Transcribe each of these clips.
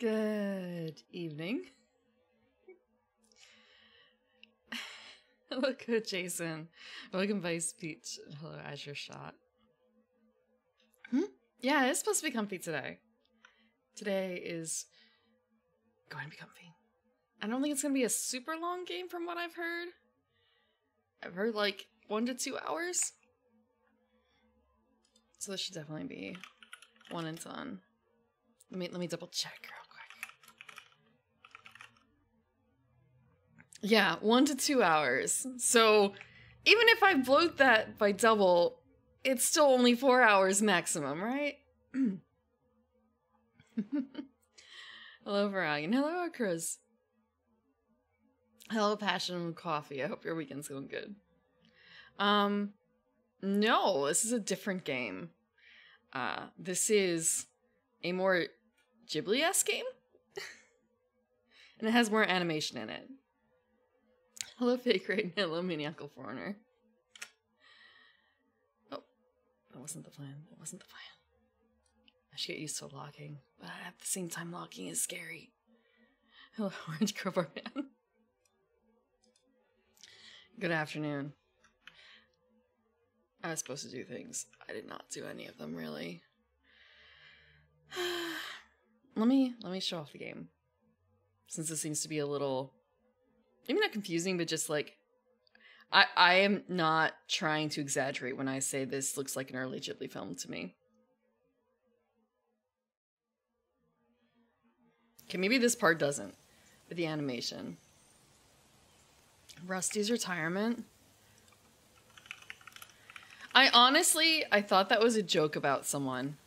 Good evening. Hello, good Jason. Welcome, Vice Peach. Hello, Azure Shot. Yeah, it's supposed to be comfy today. Today is going to be comfy. I don't think it's going to be a super long game from what I've heard. I've heard like 1 to 2 hours. So this should definitely be one and done. Let me double check real quick. Yeah, 1 to 2 hours. So even if I bloat that by double, it's still only 4 hours maximum, right? Hello, Varagan. Hello, Chris. Hello, Passion and Coffee. I hope your weekend's going good. No, this is a different game. This is a more Ghibli-esque game. And it has more animation in it. Hello, Fake Raid. Hello, Mini Uncle Foreigner. Oh, that wasn't the plan. That wasn't the plan. I should get used to locking, but at the same time, locking is scary. Hello, Orange Crowbar Man. Good afternoon. I was supposed to do things. I did not do any of them, really. Let me show off the game. Since this seems to be a little, maybe not confusing, but just like, I am not trying to exaggerate when I say this looks like an early Ghibli film to me. Okay, maybe this part doesn't, but the animation. Rusty's retirement. I thought that was a joke about someone.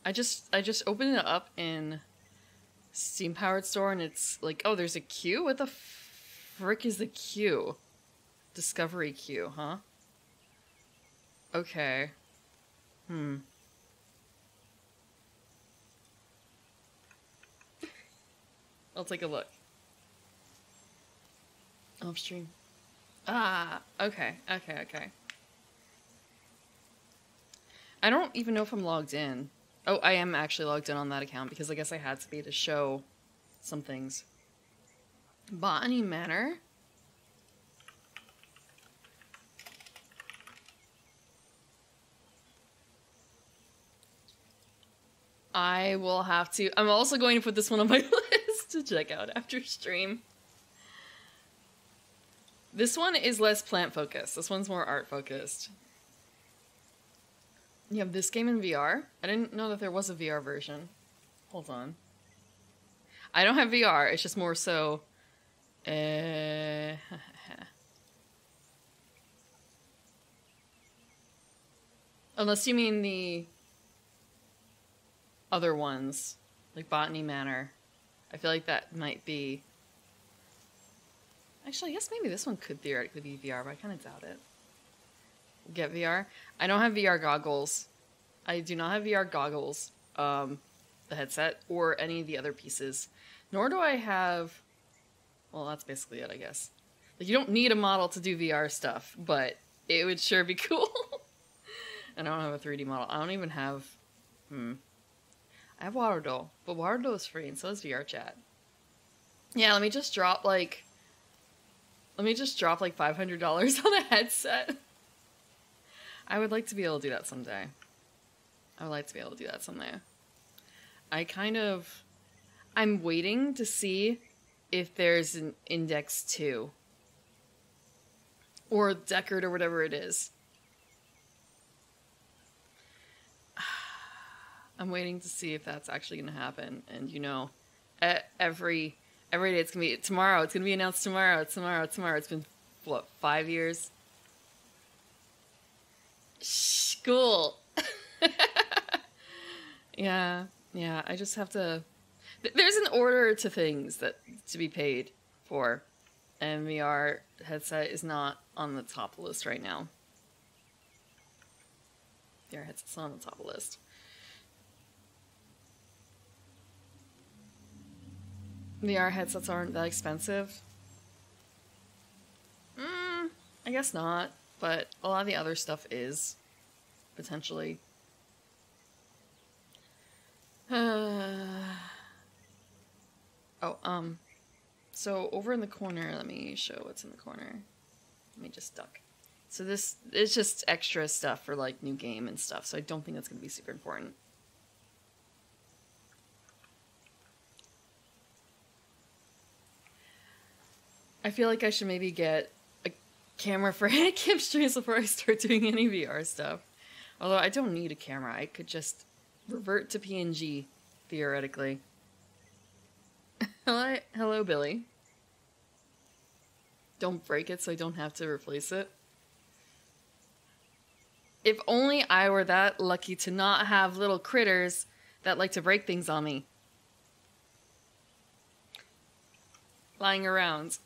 I just opened it up in Steam Powered Store and it's like, oh, there's a queue? What the frick is the queue? Discovery queue, huh? Okay. I'll take a look. Off stream. Ah, okay. I don't even know if I'm logged in. Oh, I am actually logged in on that account because I guess I had to be to show some things. Botany Manor? I will have to. I'm also going to put this one on my list to check out after stream. This one is less plant focused. This one's more art focused. You have this game in VR? I didn't know that there was a VR version. Hold on. I don't have VR. It's just more so. Unless you mean the other ones, like Botany Manor. I feel like that might be... Actually, I guess maybe this one could theoretically be VR, but I kind of doubt it. Get VR? I don't have VR goggles. I do not have VR goggles, the headset, or any of the other pieces. Nor do I have... Well, that's basically it, I guess. Like, you don't need a model to do VR stuff, but it would sure be cool. And I don't have a 3D model. I don't even have... I have Waterdoll, but Waterdoll is free, and so is VRChat. Yeah, let me just drop like $500 on a headset. I would like to be able to do that someday. I'm waiting to see if there's an Index 2. Or Deckard or whatever it is. I'm waiting to see if that's actually going to happen. And, you know, every day it's going to be tomorrow. It's going to be announced tomorrow. It's been, what, 5 years? Shh, cool. Yeah, I just have to... There's an order to things that to be paid for. And VR headset is not on the top of the list right now. VR headset's not on the top of the list. VR headsets aren't that expensive. I guess not, but a lot of the other stuff is, potentially. So over in the corner, let me show what's in the corner. Let me just duck. So this is just extra stuff for like new game and stuff, so I don't think that's going to be super important. I feel like I should maybe get a camera for handicap streams before I start doing any VR stuff. Although I don't need a camera, I could just revert to PNG, theoretically. Hello, Billy. Don't break it so I don't have to replace it. If only I were that lucky to not have little critters that like to break things on me. Lying around.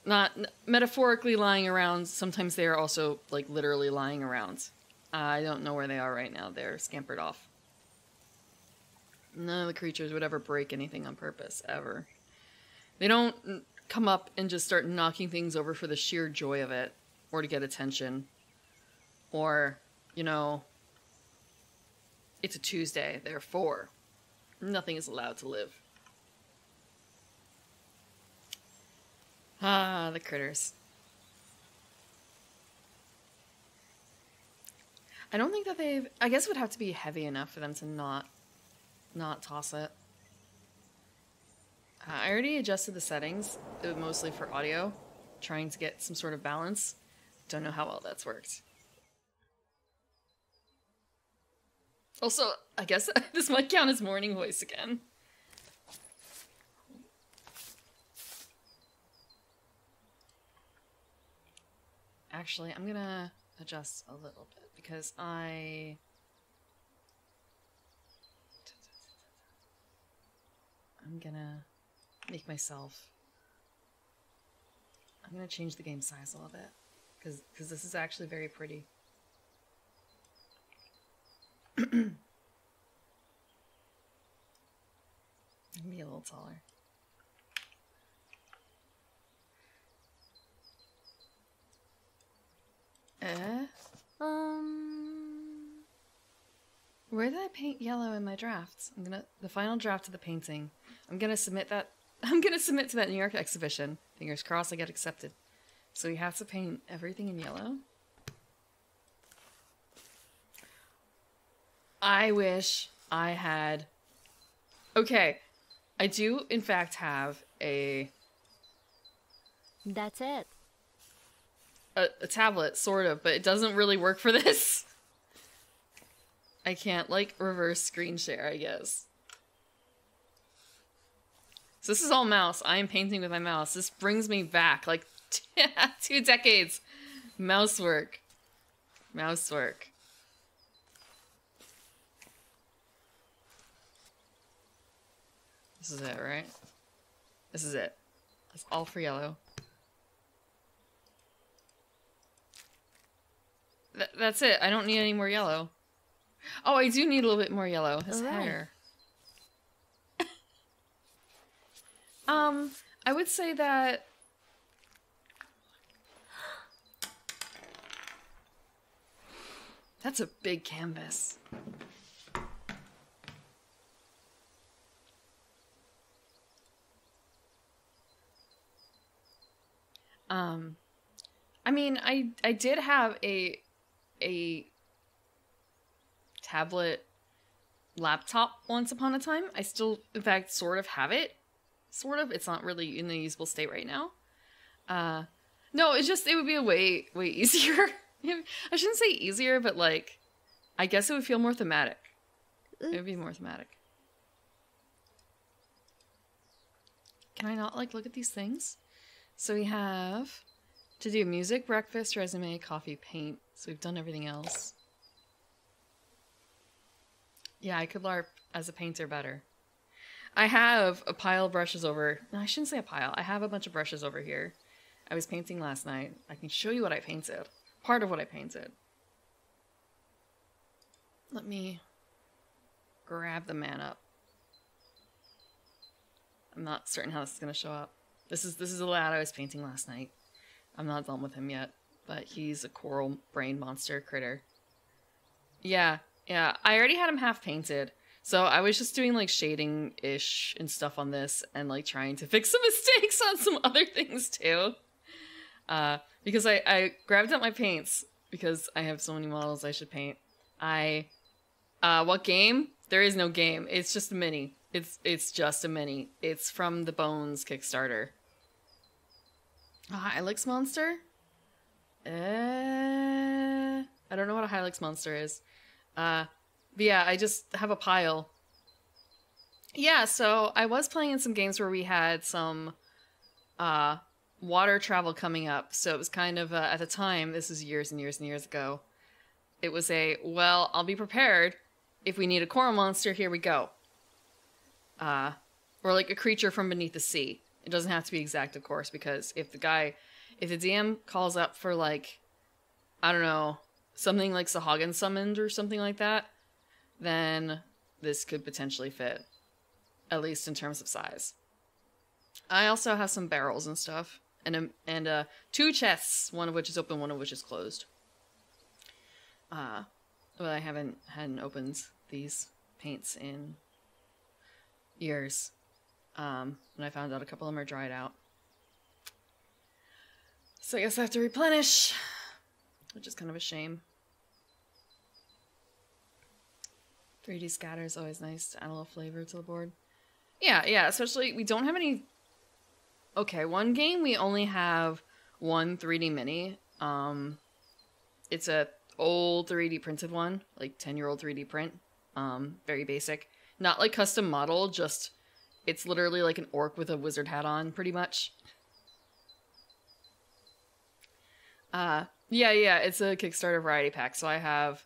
Not metaphorically lying around, sometimes they are also, like, literally lying around. I don't know where they are right now. They're scampered off. None of the creatures would ever break anything on purpose, ever. They don't come up and just start knocking things over for the sheer joy of it, or to get attention. Or, you know, it's a Tuesday, therefore, nothing is allowed to live. Ah, the critters. I don't think that they've... I guess it would have to be heavy enough for them to not toss it. I already adjusted the settings, mostly for audio, trying to get some sort of balance. Don't know how well that's worked. Also, I guess this might count as morning voice again. Actually, I'm gonna adjust a little bit because I'm gonna make myself... I'm gonna change the game size a little bit because this is actually very pretty. Be a little taller. Where did I paint yellow in my drafts? The final draft of the painting. I'm gonna submit to that New York exhibition. Fingers crossed I get accepted. So you have to paint everything in yellow. I wish I had... Okay, I do in fact have a... That's it. A tablet, sort of, but it doesn't really work for this. I can't, like, reverse screen share, I guess. So this is all mouse. I am painting with my mouse. This brings me back, like, 2 decades. Mouse work. Mouse work. This is it, right? This is it. That's all for yellow. That's it. I don't need any more yellow. Oh, I do need a little bit more yellow. His hair. I would say that... That's a big canvas. I mean, I did have a tablet laptop once upon a time. I still, in fact, sort of have it. Sort of. It's not really in a usable state right now. No, it would be a way easier. I shouldn't say easier, but like, I guess it would feel more thematic. It would be more thematic. Can I not, like, look at these things? So we have to do music, breakfast, resume, coffee, paint. So we've done everything else. Yeah, I could LARP as a painter better. I have a pile of brushes over... No, I shouldn't say a pile. I have a bunch of brushes over here. I was painting last night. I can show you what I painted. Part of what I painted. Let me grab the man up. I'm not certain how this is going to show up. This is the lad I was painting last night. I'm not done with him yet, but he's a coral brain monster critter. Yeah, yeah. I already had him half painted, so I was just doing like shading-ish and stuff on this and like trying to fix some mistakes on some other things too. Because I grabbed up my paints because I have so many models I should paint. What game? There is no game. It's just a mini. It's just a mini. It's from the Bones Kickstarter. Hylix Monster? I don't know what a Hylix Monster is. But yeah, I just have a pile. Yeah, so I was playing in some games where we had some water travel coming up. So it was kind of, at the time, this is years and years and years ago, it was well, I'll be prepared. If we need a coral monster, here we go. Or like a creature from beneath the sea. It doesn't have to be exact, of course, because if the DM calls up for like, I don't know, something like Sahagin summoned or something like that, then this could potentially fit. At least in terms of size. I also have some barrels and stuff. And 2 chests, one of which is open, one of which is closed. But I hadn't opened these paints in years. And I found out a couple of them are dried out. So I guess I have to replenish, which is kind of a shame. 3D scatter is always nice to add a little flavor to the board. Yeah, especially we don't have any... Okay, one game we only have one 3D mini. It's a old 3D printed one, like 10-year-old 3D print. Very basic. Not like custom model, just it's literally like an orc with a wizard hat on, pretty much. Yeah, it's a Kickstarter variety pack, so I have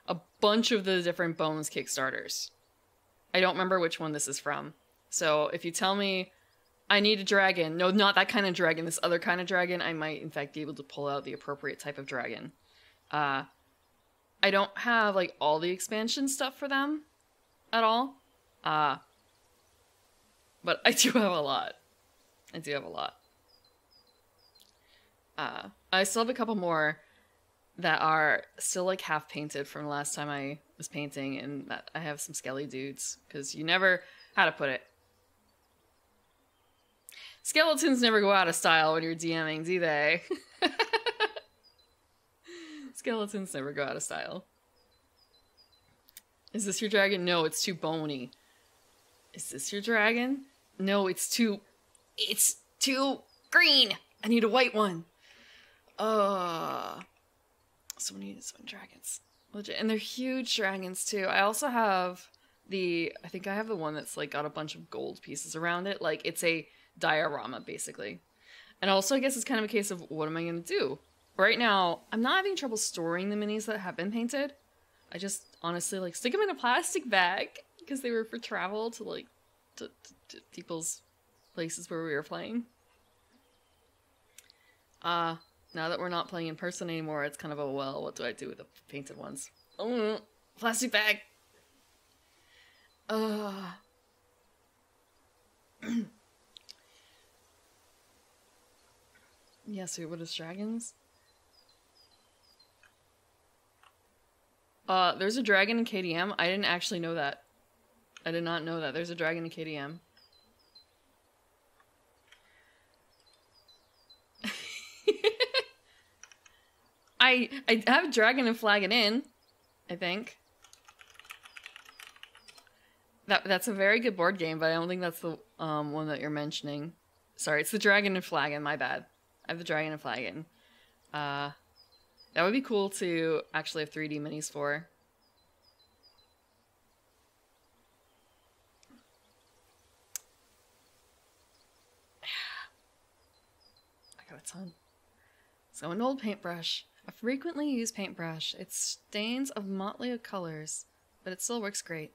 a bunch of the different Bones Kickstarters. I don't remember which one this is from. So if you tell me I need a dragon, no, not that kind of dragon, this other kind of dragon, I might in fact be able to pull out the appropriate type of dragon. I don't have like all the expansion stuff for them at all. But I do have a lot. I still have a couple more that are still like half painted from the last time I was painting, and that I have some skelly dudes, because you never, how to put it, skeletons never go out of style when you're DMing, do they? Skeletons never go out of style. Is this your dragon? No, it's too bony. Is this your dragon? No, it's too green. I need a white one. So many dragons. Legit. And they're huge dragons too. I also have I think I have the one that's like got a bunch of gold pieces around it. Like it's a diorama basically. And also I guess it's kind of a case of what am I going to do? Right now, I'm not having trouble storing the minis that have been painted. I just honestly like stick them in a plastic bag because they were for travel to like to people's places where we were playing. Now that we're not playing in person anymore, it's kind of a, well, what do I do with the painted ones? Oh, plastic bag! Yeah, so what is dragons? There's a dragon in KDM. I didn't actually know that. I did not know that. There's a dragon in KDM. I have Dragon and Flagon Inn, I think. That's a very good board game, but I don't think that's the one that you're mentioning. Sorry, it's the Dragon and Flagon, my bad. I have the Dragon and Flagon. That would be cool to actually have 3D minis for. I got a ton. So an old paintbrush. A frequently used paintbrush. It stains of motley colors, but it still works great.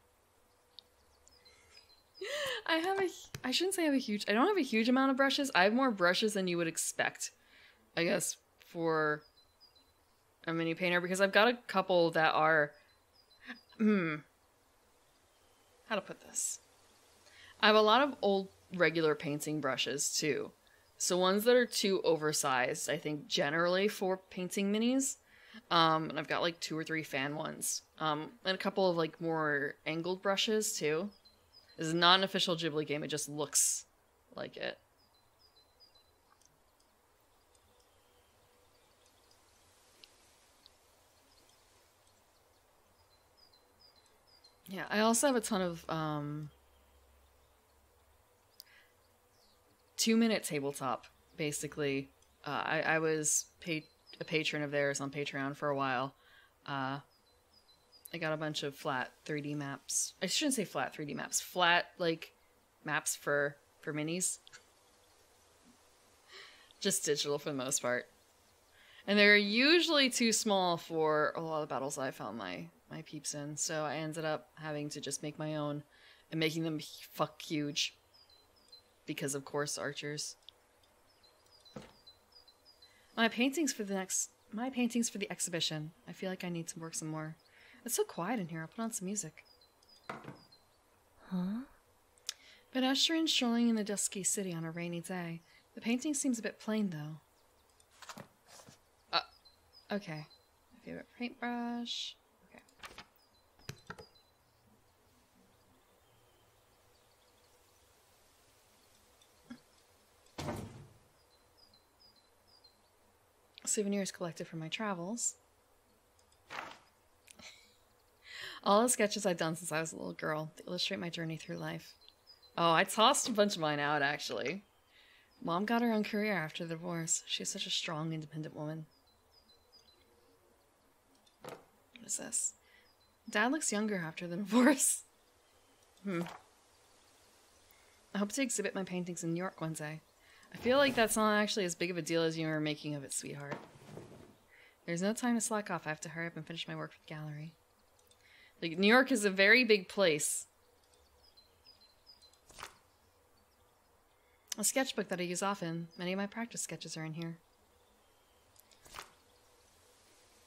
I shouldn't say I have a huge, I don't have a huge amount of brushes. I have more brushes than you would expect, I guess, for a mini painter, because I've got a couple that are, how to put this? I have a lot of old regular painting brushes too. So ones that are too oversized, I think generally for painting minis. And I've got like 2 or 3 fan ones. And a couple of like more angled brushes too. This is not an official Ghibli game, it just looks like it. Yeah, I also have a ton of 2-minute tabletop, basically. I was a patron of theirs on Patreon for a while. I got a bunch of flat 3D maps. I shouldn't say flat 3D maps. Flat, like, maps for minis. Just digital for the most part. And they're usually too small for a lot of battles I found my peeps in. So I ended up having to just make my own and making them fuck huge. Because, of course, archers. My paintings for the exhibition. I feel like I need to work some more. It's so quiet in here. I'll put on some music. Huh? Pedestrian strolling in the dusky city on a rainy day. The painting seems a bit plain, though. Okay. My favorite paintbrush. Okay. Souvenirs collected from my travels. All the sketches I've done since I was a little girl to illustrate my journey through life. Oh, I tossed a bunch of mine out, actually. Mom got her own career after the divorce. She's such a strong, independent woman. What is this? Dad looks younger after the divorce. I hope to exhibit my paintings in New York one day. I feel like that's not actually as big of a deal as you were making of it, sweetheart. There's no time to slack off. I have to hurry up and finish my work for the gallery. Like, New York is a very big place. A sketchbook that I use often. Many of my practice sketches are in here.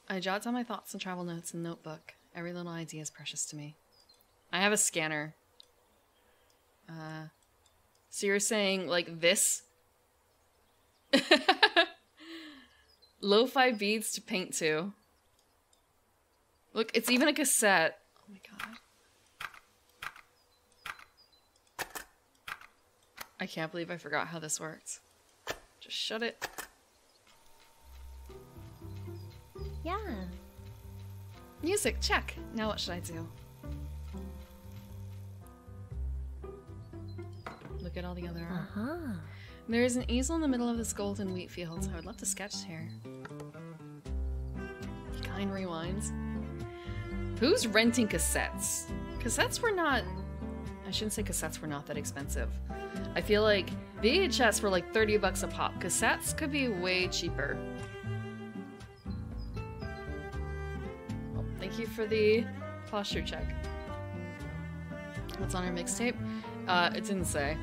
I jot down my thoughts and travel notes in the notebook. Every little idea is precious to me. I have a scanner. So you're saying, like, this? Lo-fi beads to paint to. Look, it's even a cassette. Oh my god. I can't believe I forgot how this works. Just shut it. Yeah. Music, check. Now what should I do? Look at all the other art. Uh-huh. There is an easel in the middle of this golden wheat field. I would love to sketch here. Kind rewinds. Who's renting cassettes? Cassettes were not... I shouldn't say cassettes were not that expensive. I feel like VHS were like 30 bucks a pop. Cassettes could be way cheaper. Well, thank you for the posture check. What's on our mixtape? It didn't say.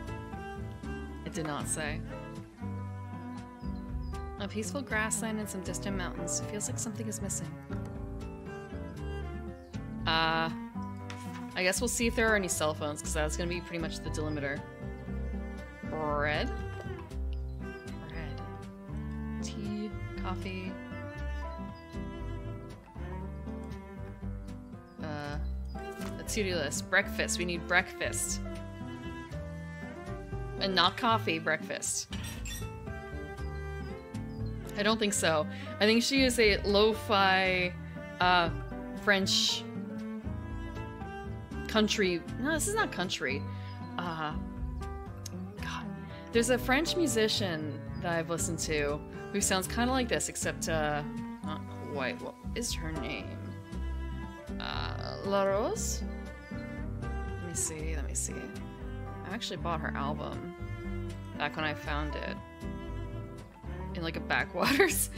It did not say. A peaceful grassland and some distant mountains. It feels like something is missing. I guess we'll see if there are any cell phones, because that's going to be pretty much the delimiter. Bread? Bread. Tea. Coffee. A to-do list. Breakfast. We need breakfast. And not coffee, breakfast. I don't think so. I think she is a lo-fi French country. No, this is not country. God. There's a French musician that I've listened to who sounds kind of like this, except not quite. What is her name? La Rose? Let me see, let me see. I actually bought her album back when I found it. In like a Backwaters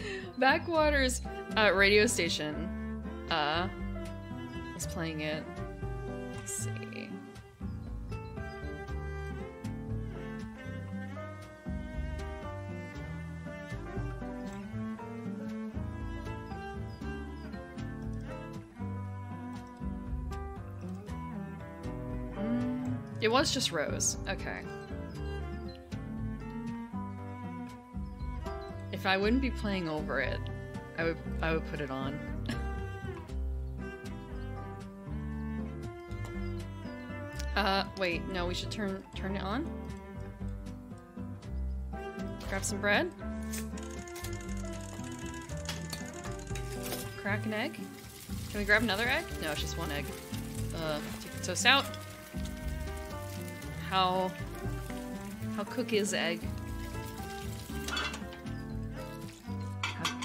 radio station was playing it. Let's see. It was just Rose. Okay. If I wouldn't be playing over it, I would put it on. Wait, no, we should turn it on. Grab some bread. Crack an egg. Can we grab another egg? No, it's just one egg. Take the toast out. How cook is egg?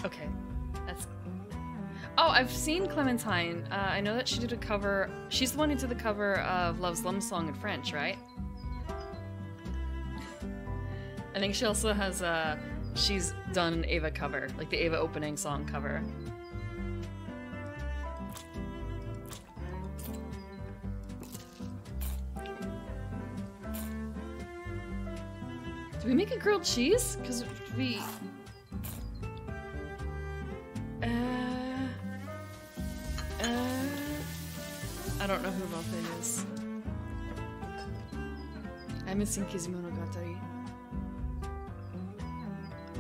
Okay, that's... Oh, I've seen Clementine. I know that she did a cover... She's the one who did the cover of Love's Lum Song in French, right? I think she also has, she's done an Ava cover, like the Ava opening song cover. Do we make a grilled cheese? Because we... I don't know who Vape is. I'm missing Kizimonogatari.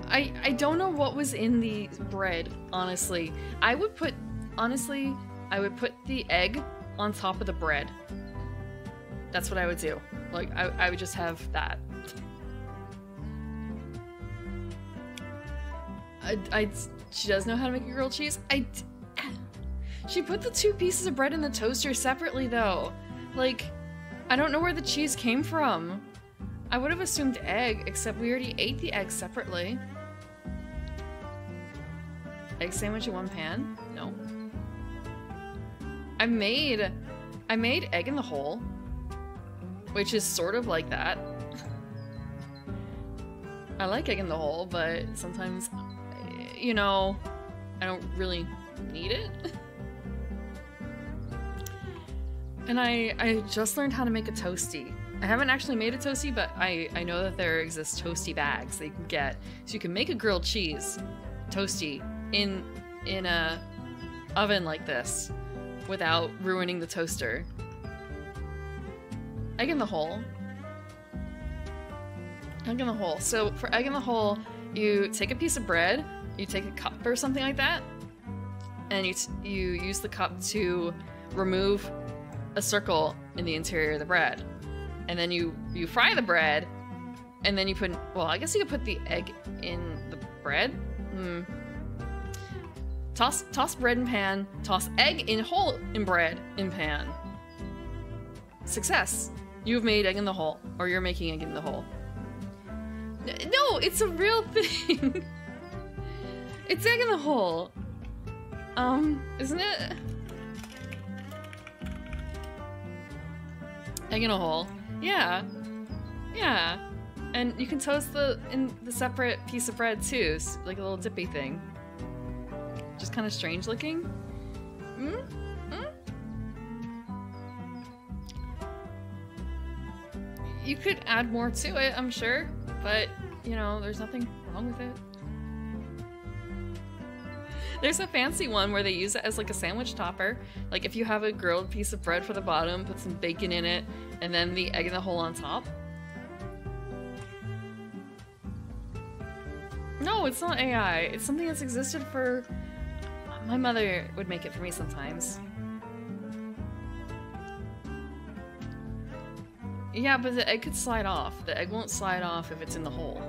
I don't know what was in the bread, honestly. I would put the egg on top of the bread. That's what I would do. Like, I would just have that. She does know how to make a grilled cheese. She put the 2 pieces of bread in the toaster separately, though. Like, I don't know where the cheese came from. I would have assumed egg, except we already ate the egg separately. Egg sandwich in one pan? No. I made egg in the hole, which is sort of like that. I like egg in the hole, but sometimes, you know, I don't really need it. And I just learned how to make a toasty. I haven't actually made a toasty, but I know that there exist toasty bags that you can get. So you can make a grilled cheese toasty in a oven like this without ruining the toaster. Egg in the hole. Egg in the hole. So for egg in the hole, you take a piece of bread, you take a cup or something like that, and you use the cup to remove a circle in the interior of the bread. And then you fry the bread, and then you put, well, I guess you could put the egg in the bread. Toss bread in pan, toss egg in hole in bread in pan. Success. You've made egg in the hole, or you're making egg in the hole. No, it's a real thing. It's egg in the hole. Isn't it? Egg in a hole. Yeah. Yeah. And you can toast the separate piece of bread too, like a little dippy thing. Just kind of strange looking. You could add more to it, I'm sure, but you know, there's nothing wrong with it. There's a fancy one where they use it as like a sandwich topper. Like if you have a grilled piece of bread for the bottom, put some bacon in it, and then the egg in the hole on top. No, it's not AI. It's something that's existed for... My mother would make it for me sometimes. Yeah, but the egg could slide off. The egg won't slide off if it's in the hole.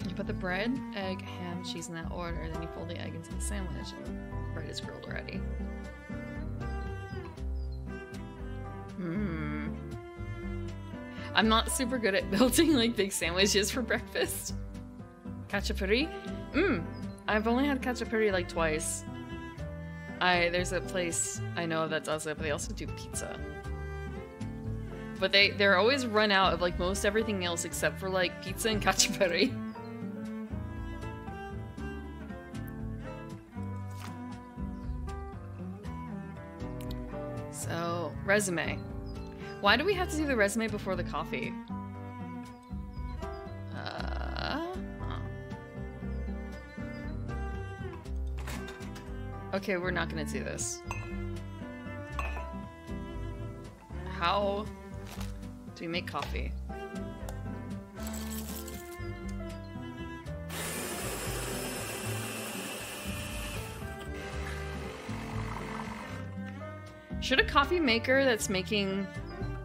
You put the bread, egg, ham, cheese in that order, then you fold the egg into the sandwich, and the bread is grilled already. I'm not super good at building like big sandwiches for breakfast. Khachapuri? I've only had khachapuri like twice. There's a place I know that does it, but they also do pizza. But they're always run out of like most everything else except for like pizza and khachapuri. So, resume. Why do we have to do the resume before the coffee? Okay, we're not gonna do this. How do we make coffee? Should a coffee maker that's making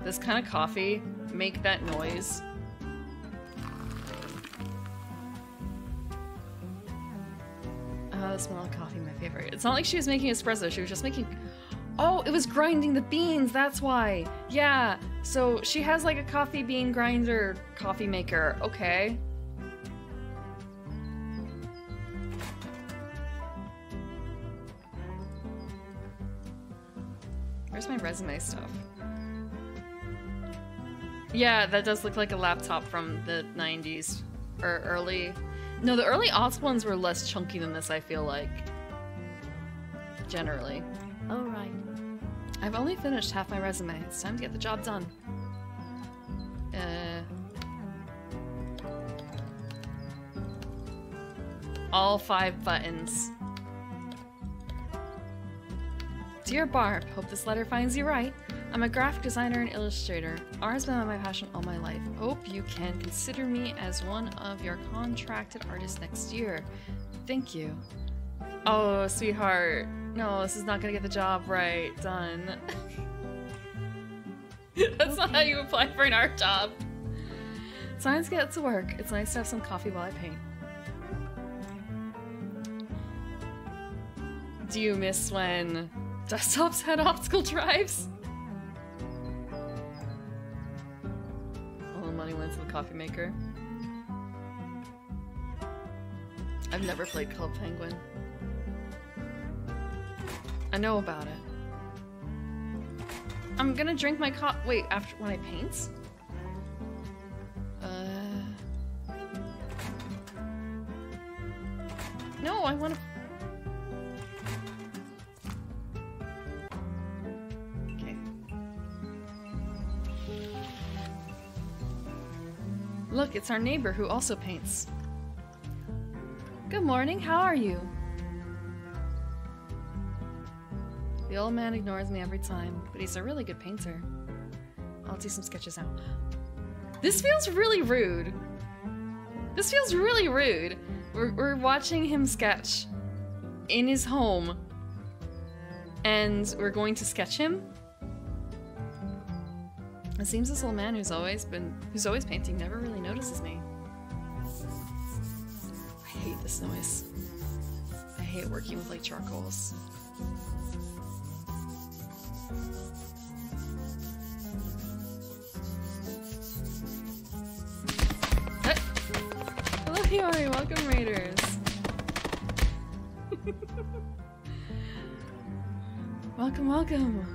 this kind of coffee make that noise? Oh, the smell of coffee, my favorite. It's not like she was making espresso, she was just making... Oh, it was grinding the beans, that's why. Yeah, so she has like a coffee bean grinder coffee maker. Okay. Where's my resume stuff? Yeah, that does look like a laptop from the 90s. Or early... No, the early aughts ones were less chunky than this, I feel like. Generally. All right. I've only finished half my resume. It's time to get the job done. All 5 buttons. Dear Barb, hope this letter finds you right. I'm a graphic designer and illustrator. Art has been my passion all my life. Hope you can consider me as one of your contracted artists next year. Thank you. Oh, sweetheart. No, this is not gonna get the job right. Done. That's not how you apply for an art job. Time to get to work. It's nice to have some coffee while I paint. Do you miss when desktops had optical drives? All the money went to the coffee maker. I've never played Club Penguin. I know about it. I'm gonna drink my wait, after when I paint? No, I wanna... Okay. Look, it's our neighbor who also paints. Good morning, how are you? The old man ignores me every time, but he's a really good painter. I'll do some sketches now. This feels really rude. This feels really rude. We're watching him sketch in his home, and we're going to sketch him. It seems this old man who's always painting never really notices me. I hate this noise. I hate working with like charcoals. Hello, Hiyori. Welcome, Raiders. Welcome, welcome.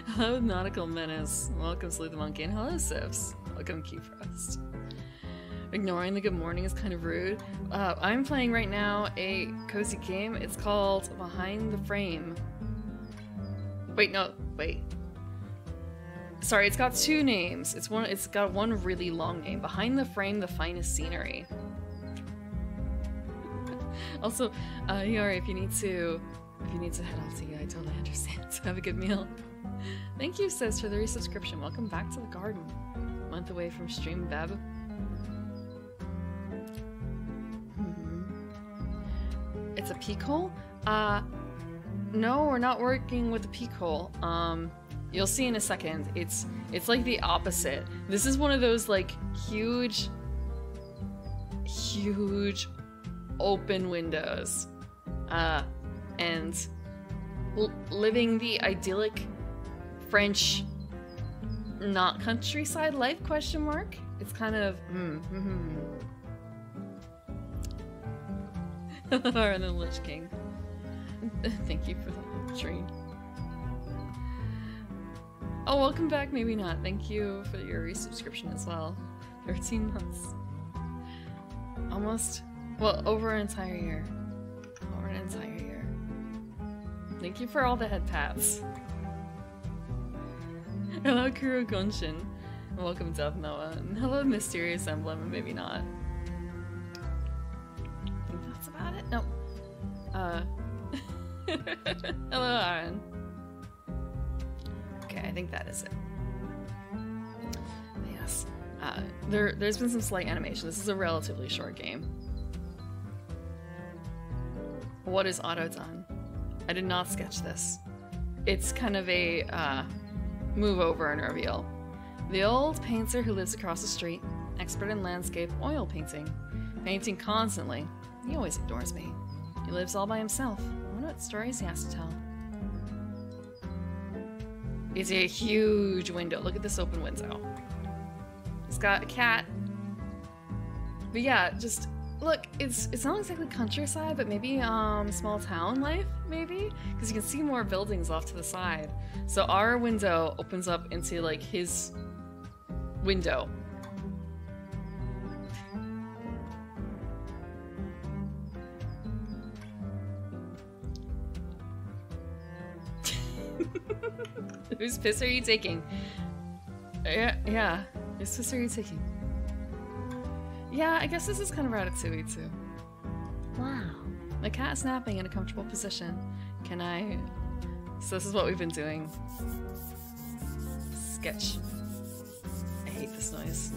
Hello, Nautical Menace. Welcome, Sleuth the Monkey. And hello, Sifs. Welcome, Keyfrost. Ignoring the good morning is kind of rude. I'm playing right now a cozy game. It's called Behind the Frame. Wait, no, wait. Sorry, it's got 2 names. It's got one really long name. Behind the Frame, the Finest Scenery. Also, Yori, if you need to head off to you, I totally understand. So have a good meal. Thank you, sis, for the resubscription. Welcome back to the garden. Month away from stream, Beb. It's a peak hole? No, we're not working with a peak hole. You'll see in a second. It's like the opposite. This is one of those like huge open windows. And living the idyllic French not countryside life question mark. It's kind of and the Lich King. Thank you for the whole tree. Oh, welcome back, maybe not. Thank you for your resubscription as well. 13 months. Almost, well, over an entire year. Over an entire year. Thank you for all the head pats. Hello, Kuro Gonshin. And welcome, Death Noah. And hello, Mysterious Emblem, and maybe not. I think that's about it? No. Hello, Aaron. Okay, I think that is it. Yes. There's been some slight animation. This is a relatively short game. What is auto done? I did not sketch this. it's kind of a move over and reveal. The old painter who lives across the street, expert in landscape oil painting, painting constantly. He always ignores me. He lives all by himself. I wonder what stories he has to tell. It's a huge window. Look at this open window. It's got a cat. But yeah, just look, it's not exactly countryside, but maybe small town life, maybe? Because you can see more buildings off to the side. So our window opens up into like his window. Whose piss are you taking? Yeah. Whose piss are you taking? Yeah, I guess this is kind of Ratatouille too. Wow. My cat is napping in a comfortable position. Can I... So this is what we've been doing. Sketch. I hate this noise.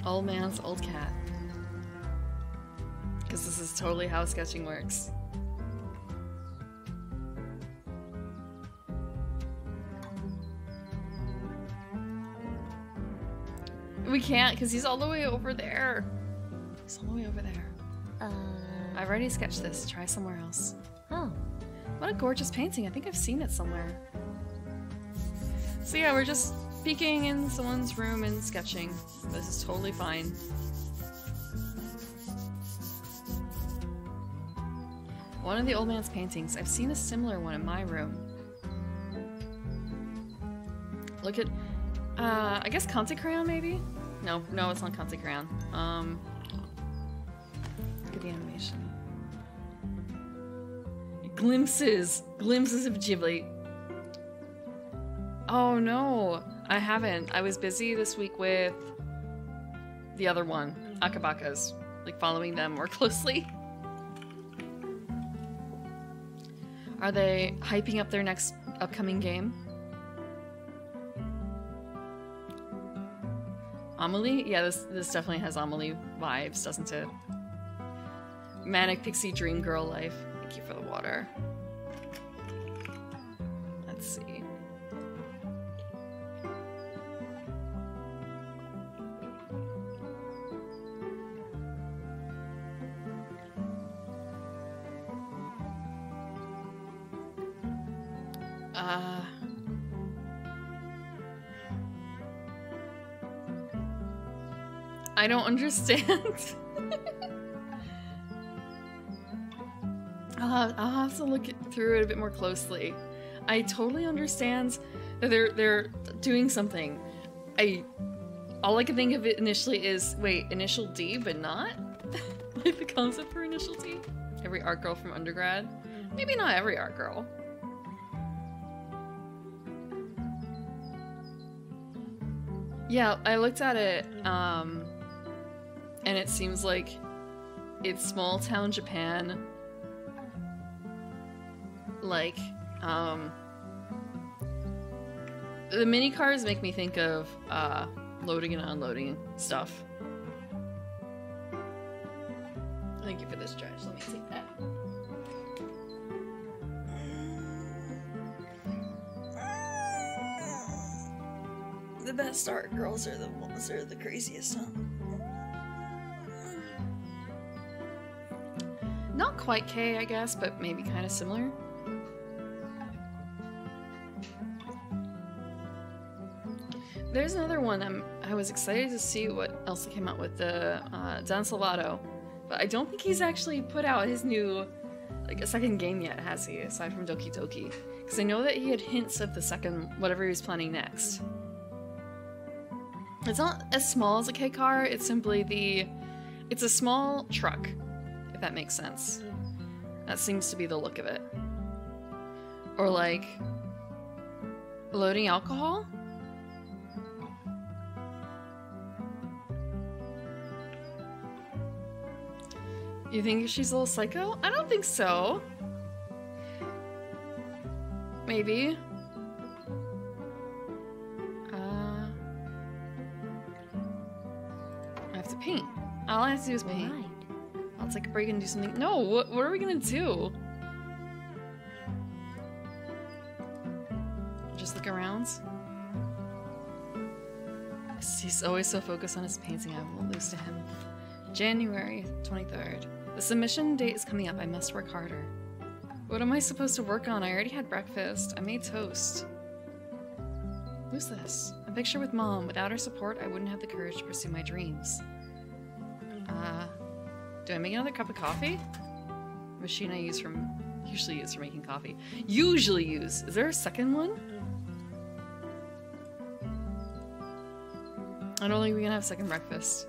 Old man's old cat. Because this is totally how sketching works. We can't, because he's all the way over there. He's all the way over there. I've already sketched this. Try somewhere else. Oh. What a gorgeous painting. I think I've seen it somewhere. So yeah, we're just peeking in someone's room and sketching. This is totally fine. One of the old man's paintings. I've seen a similar one in my room. Look at, I guess Conte Crayon maybe? No, it's not Conte Crayon. Look at the animation. Glimpses of Ghibli. Oh no, I haven't. I was busy this week with the other one, Akabakas, like following them more closely. Are they hyping up their next upcoming game? Amelie? Yeah, this definitely has Amelie vibes, doesn't it? Manic Pixie Dream Girl life. Thank you for the water. Let's see. I don't understand. I'll have to look through it a bit more closely. I totally understand that they're doing something. All I can think of it initially is, wait, Initial D, but not? Like the concept for Initial D? Every art girl from undergrad? Maybe not every art girl. Yeah, I looked at it, and it seems like it's small town Japan. Like, the mini cars make me think of, loading and unloading stuff. Thank you for this trash. Let me take that. The best art girls are the ones that are the craziest, huh? Not quite K, I guess, but maybe kind of similar. There's another one I was excited to see what else came out with, the Dan Salvato, but I don't think he's actually put out his new, like, a second game yet, has he? Aside from Doki Doki, because I know that he had hints of the second, whatever he was planning next. It's not as small as a K car. It's simply it's a small truck, if that makes sense. That seems to be the look of it. Or like loading alcohol. You think she's a little psycho? I don't think so. Maybe. I have to paint. All I have to do is pee. Right. I'll take a break and do something. No, what are we gonna do? Just look around. He's always so focused on his painting, I won't lose to him. January 23rd. The submission date is coming up. I must work harder. What am I supposed to work on? I already had breakfast. I made toast. Who's this? A picture with Mom. Without her support, I wouldn't have the courage to pursue my dreams. Do I make another cup of coffee? Machine I usually use for making coffee. Usually use. Is there a second one? I don't think we can have second breakfast.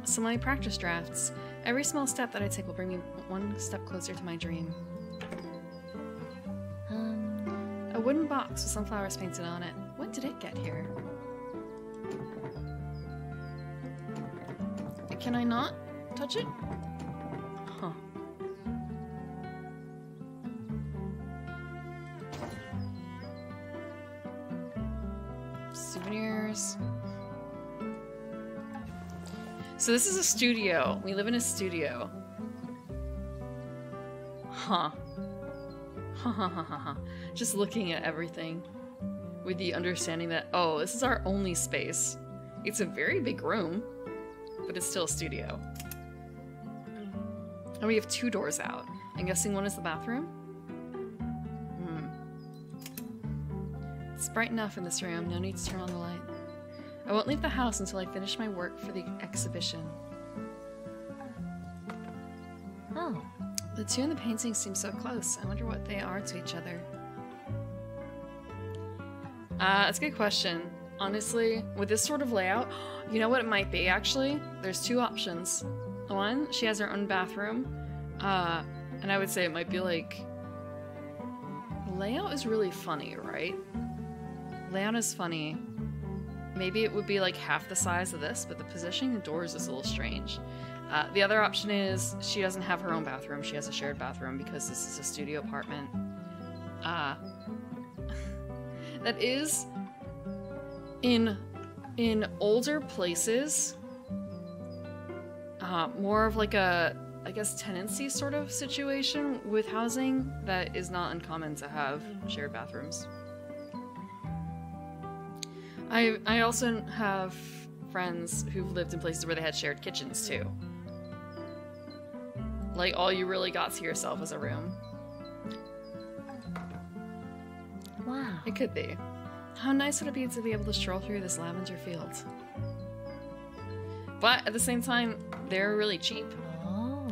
So my practice drafts. Every small step that I take will bring me one step closer to my dream. A wooden box with sunflowers painted on it. When did it get here? Can I not touch it? Huh. Souvenirs. So this is a studio. We live in a studio. Huh. Ha ha ha ha ha. Just looking at everything with the understanding that, oh, this is our only space. It's a very big room, but it's still a studio. And we have 2 doors out. I'm guessing one is the bathroom? It's bright enough in this room, no need to turn on the light. I won't leave the house until I finish my work for the exhibition. Oh. The 2 in the painting seem so close. I wonder what they are to each other. That's a good question. Honestly, with this sort of layout, you know what it might be, actually? There's 2 options. One, she has her own bathroom, and I would say it might be like... The layout is really funny, right? Layout is funny. Maybe it would be like half the size of this, but the positioning of the doors is a little strange. The other option is she doesn't have her own bathroom, she has a shared bathroom because this is a studio apartment. That is... In older places, more of like a, I guess, tenancy sort of situation with housing that is not uncommon to have shared bathrooms. I also have friends who've lived in places where they had shared kitchens too. Like all you really got to yourself was a room. Wow. It could be. How nice would it be to be able to stroll through this lavender field? But at the same time, they're really cheap. Oh.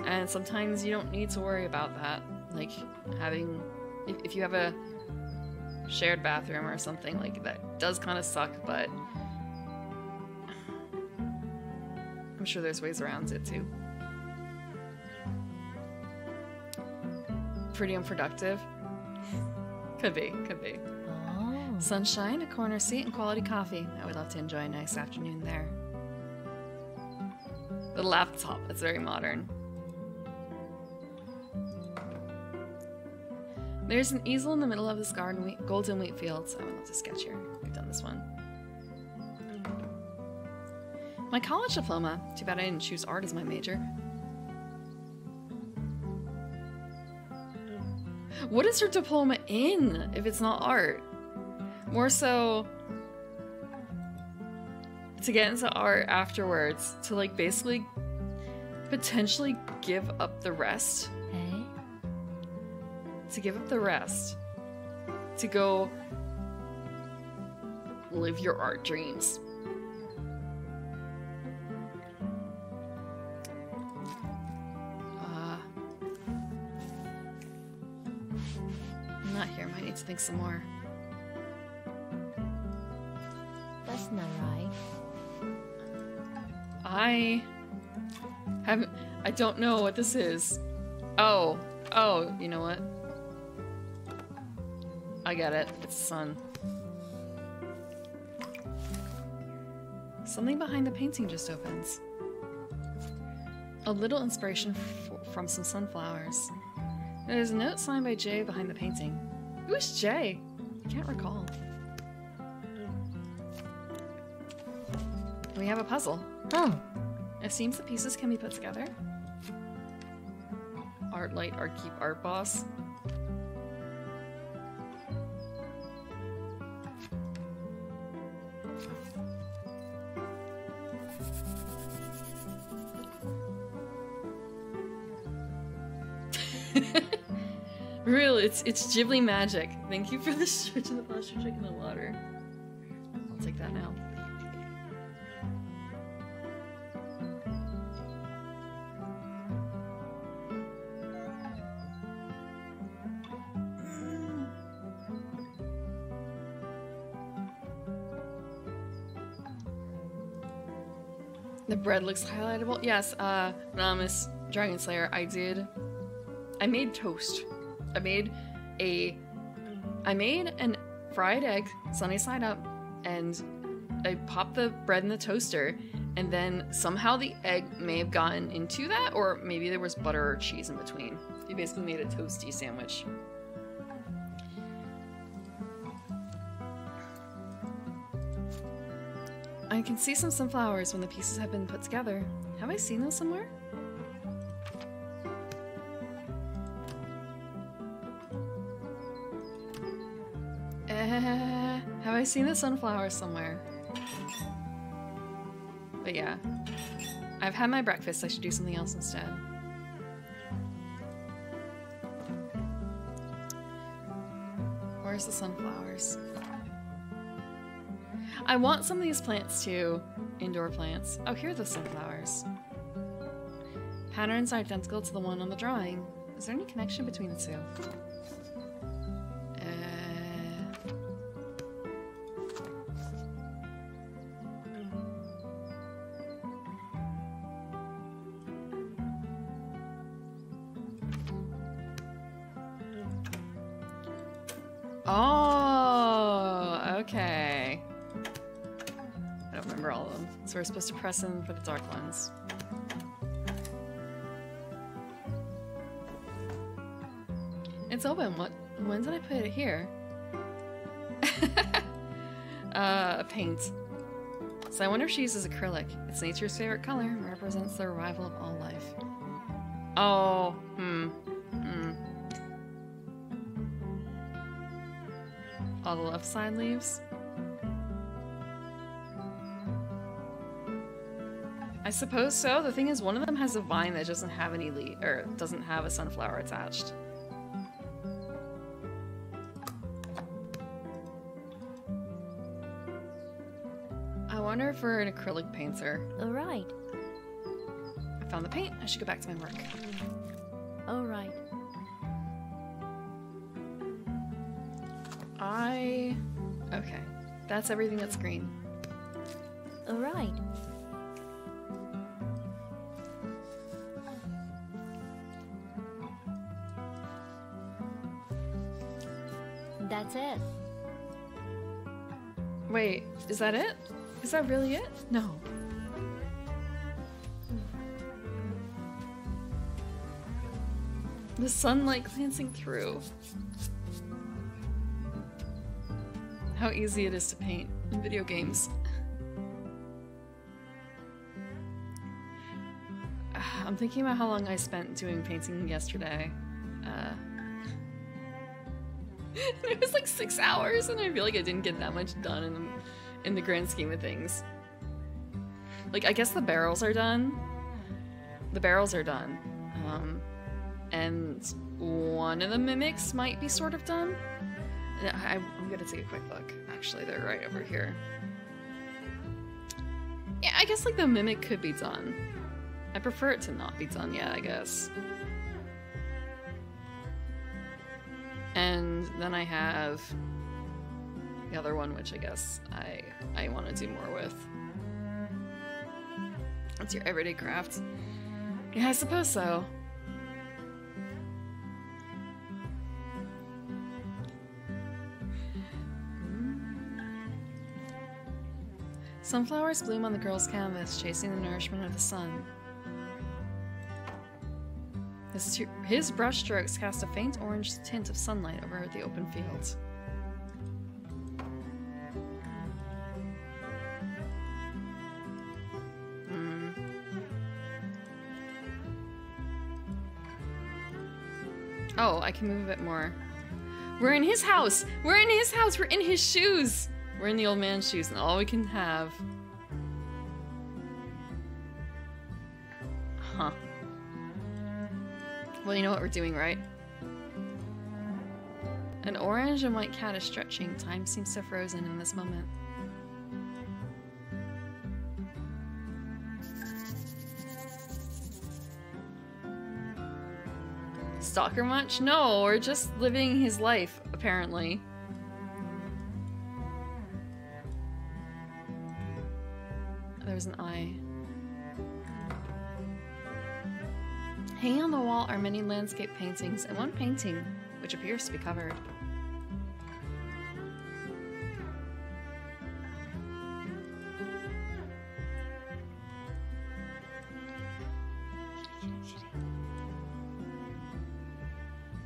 And sometimes you don't need to worry about that. Like having, if you have a shared bathroom or something, like that does kind of suck, but I'm sure there's ways around it too. Pretty unproductive. Could be, could be. Sunshine, a corner seat, and quality coffee. I would love to enjoy a nice afternoon there. The laptop, that's very modern. There's an easel in the middle of this garden, golden wheat fields. I would love to sketch here. We've done this one. My college diploma. Too bad I didn't choose art as my major. What is her diploma in if it's not art? More so to get into art afterwards, to like basically potentially give up the rest. Hey? To give up the rest. To go live your art dreams. I'm not here, might need to think some more. That's not right. I don't know what this is. Oh, you know what? I get it. It's the sun. Something behind the painting just opens. A little inspiration from some sunflowers. There's a note signed by Jay behind the painting. Who is Jay? I can't recall. we have a puzzle. Oh. It seems the pieces can be put together. Art light, art keep, art boss. Really, it's Ghibli magic. Thank you for the stretch in the posture trick in the water. I'll take that now. The bread looks highlightable. Yes, Anonymous Dragon Slayer, I made toast. I made an fried egg, sunny side up, and I popped the bread in the toaster, and then somehow the egg may have gotten into that, or maybe there was butter or cheese in between. You basically made a toasty sandwich. I can see some sunflowers when the pieces have been put together. Have I seen those somewhere? Have I seen the sunflowers somewhere? But yeah. I've had my breakfast, I should do something else instead. Where's the sunflowers? I want some of these plants too. Indoor plants. Oh, here are the sunflowers. Patterns are identical to the one on the drawing. Is there any connection between the two? Oh, okay. I don't remember all of them. So we're supposed to press in for the dark ones. It's open. When did I put it here? Paint. So I wonder if she uses acrylic. It's nature's favorite color and represents the arrival of all life. Oh, all the left side leaves? I suppose so. The thing is, one of them has a vine that doesn't have any leaf, or doesn't have a sunflower attached. I wonder if we're an acrylic painter. Alright. I found the paint. I should go back to my work. Alright. Okay. That's everything that's green. Alright. That's it. Wait, is that it? Is that really it? No. The sunlight glancing through. How easy it is to paint in video games. I'm thinking about how long I spent doing painting yesterday. It was like 6 hours, and I feel like I didn't get that much done in the grand scheme of things. Like, I guess the barrels are done. The barrels are done. And one of the mimics might be sort of done. I'm gonna take a quick look. Actually, they're right over here. Yeah, I guess like the mimic could be done. I prefer it to not be done yet, I guess. And then I have the other one, which I guess I want to do more with. That's your everyday craft. Yeah, I suppose so. Sunflowers bloom on the girl's canvas, chasing the nourishment of the sun. His brushstrokes cast a faint orange tint of sunlight over the open fields. Oh, I can move a bit more. We're in his house! We're in his house! We're in his shoes! We're in the old man's shoes, and all we can have... Huh. Well, you know what we're doing, right? An orange and white cat is stretching. Time seems so frozen in this moment. Stalker much? No, we're just living his life, apparently. There was an eye. Hanging on the wall are many landscape paintings, and one painting, which appears to be covered.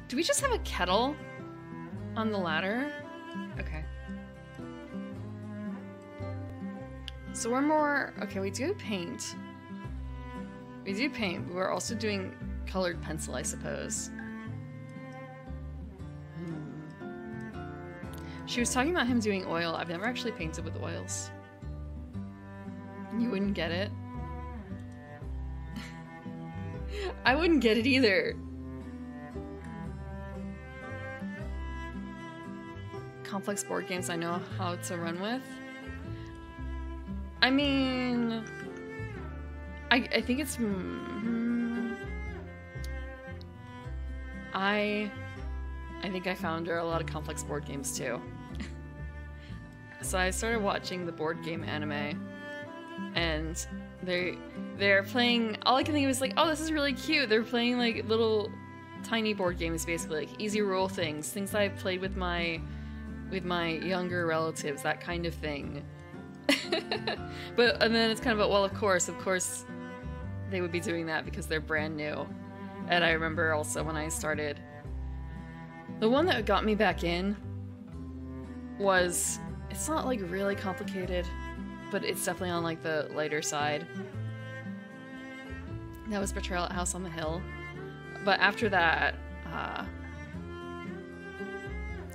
Do we just have a kettle on the ladder? Okay. So we're more... Okay, we do paint. We do paint, but we're also doing colored pencil, I suppose. She was talking about him doing oil. I've never actually painted with oils. You wouldn't get it? I wouldn't get it either. Complex board games I know how to run with. I mean... I think it's... I think I found her a lot of complex board games too. So I started watching the board game anime, and they're playing. All I can think of is like, oh, this is really cute. They're playing like little tiny board games, basically like easy rule things I played with my younger relatives, that kind of thing. And then it's kind of, well, of course they would be doing that because they're brand new. And I remember also when I started, the one that got me back in was, it's not like really complicated, but it's definitely on like the lighter side. That was Betrayal at House on the Hill. But after that,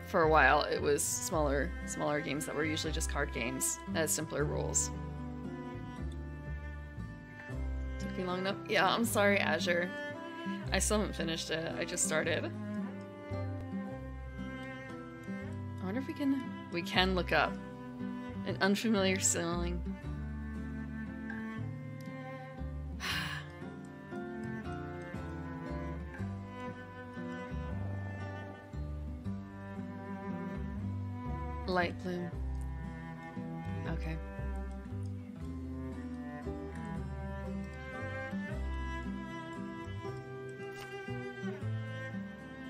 for a while, it was smaller games that were usually just card games that had simpler rules. Took me long enough? Yeah, I'm sorry, Azure. I still haven't finished it. I just started. I wonder if we can look up an unfamiliar ceiling. Light blue. Okay.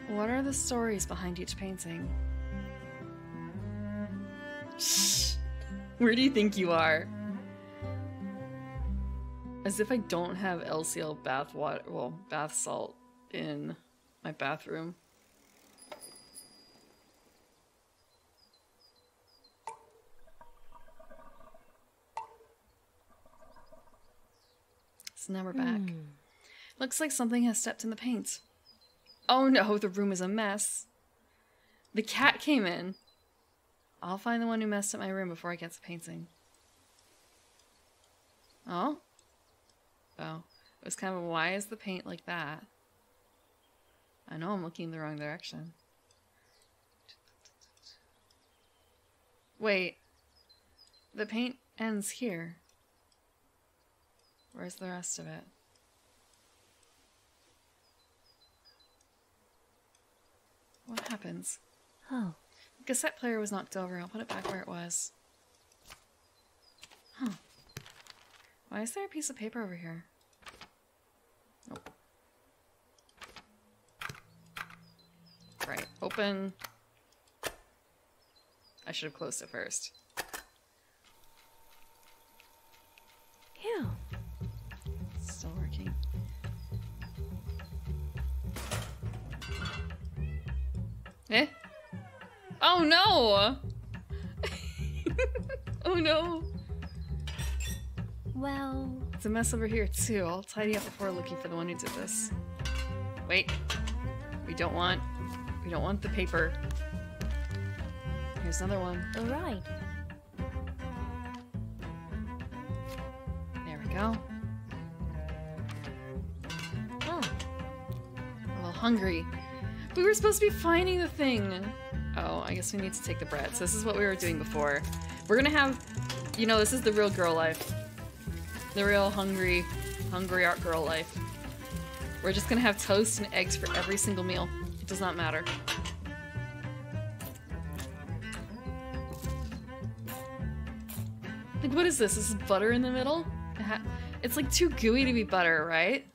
What are the stories behind each painting? Shh. Where do you think you are? As if I don't have LCL bath water, well, bath salt in my bathroom. So now we're back. Looks like something has stepped in the paint. Oh no, the room is a mess. The cat came in. I'll find the one who messed up my room before I get the painting. Oh? Oh. It was kind of, why is the paint like that? I know I'm looking in the wrong direction. Wait. The paint ends here. Where's the rest of it? What happens? Oh. The cassette player was knocked over. I'll put it back where it was. Huh. Why is there a piece of paper over here? Nope. Right. Open. I should have closed it first. Ew. Still working. Eh? Oh no! Oh no! Well... It's a mess over here too. I'll tidy up before looking for the one who did this. Wait. We don't want the paper. Here's another one. All right. There we go. Oh. A little hungry. We were supposed to be finding the thing. Oh, I guess we need to take the bread. So this is what we were doing before. We're gonna have, you know, this is the real girl life. The real hungry art girl life. We're just gonna have toast and eggs for every single meal. It does not matter. Like, what is this? This is butter in the middle? It's like too gooey to be butter, right?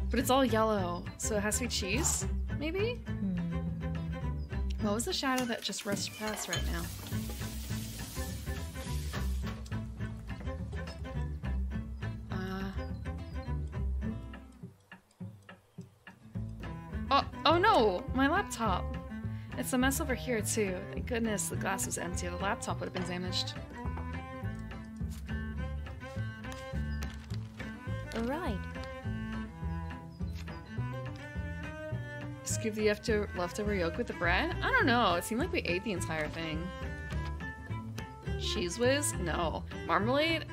But it's all yellow, so it has to be cheese, maybe? What was the shadow that just rushed past right now? Oh no! My laptop! It's a mess over here too. Thank goodness the glass was empty. The laptop would have been damaged. Alright. Scoop the leftover yolk with the bread? I don't know. It seemed like we ate the entire thing. Cheese whiz? No. Marmalade?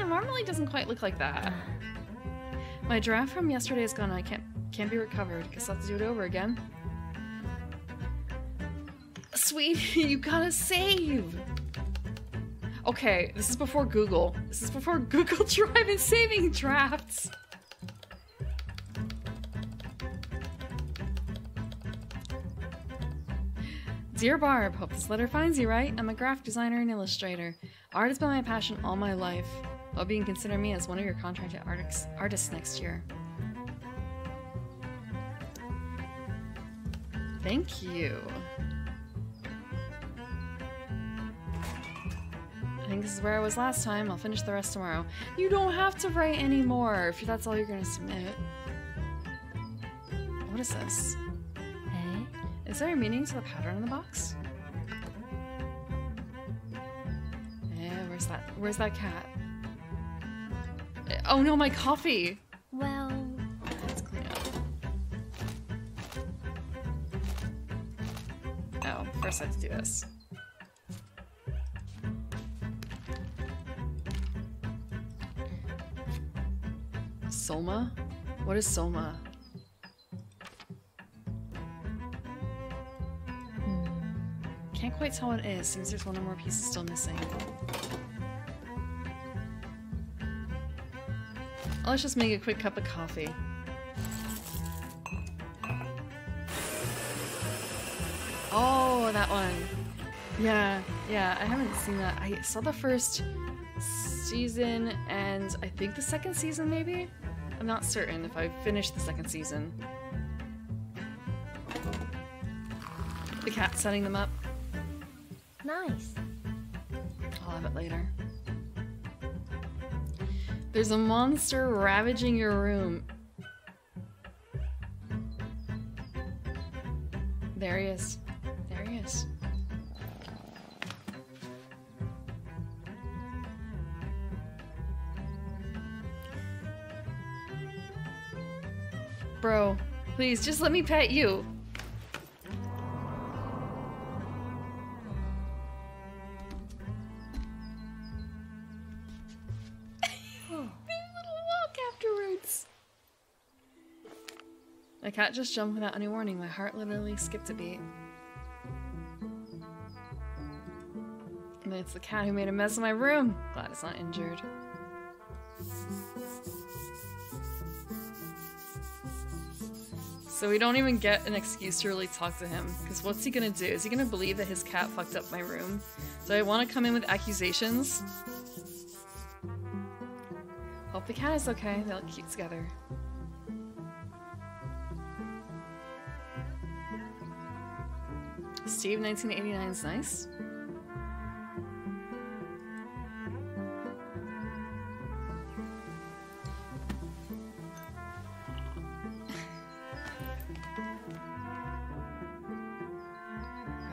Marmalade doesn't quite look like that. My draft from yesterday is gone. I can't be recovered. Guess I'll have to do it over again. Sweet, you gotta save! Okay, this is before Google. This is before Google Drive and saving drafts. Dear Barb, hope this letter finds you right. I'm a graphic designer and illustrator. Art has been my passion all my life. Hope you can consider me as one of your contracted artists next year. Thank you. I think this is where I was last time. I'll finish the rest tomorrow. You don't have to write anymore if that's all you're gonna submit. What is this? Hey? Is there a meaning to the pattern on the box? Where's that cat? Oh no, my coffee! Well... Let's clean up. Oh, first I have to do this. Soma? What is Soma? Can't quite tell what it is. Seems there's one or more pieces still missing. Let's just make a quick cup of coffee. Oh, that one. Yeah, I haven't seen that. I saw the first season and I think the second season maybe? I'm not certain if I finished the second season. The cat setting them up. Nice. I'll have it later. There's a monster ravaging your room. There he is. There he is. Bro, please, just let me pet you. The cat just jumped without any warning. My heart literally skipped a beat. And it's the cat who made a mess of my room. Glad it's not injured. So we don't even get an excuse to really talk to him. Because what's he gonna do? Is he gonna believe that his cat fucked up my room? Do I want to come in with accusations? Hope the cat is okay. They look cute together. Steve 1989 is nice.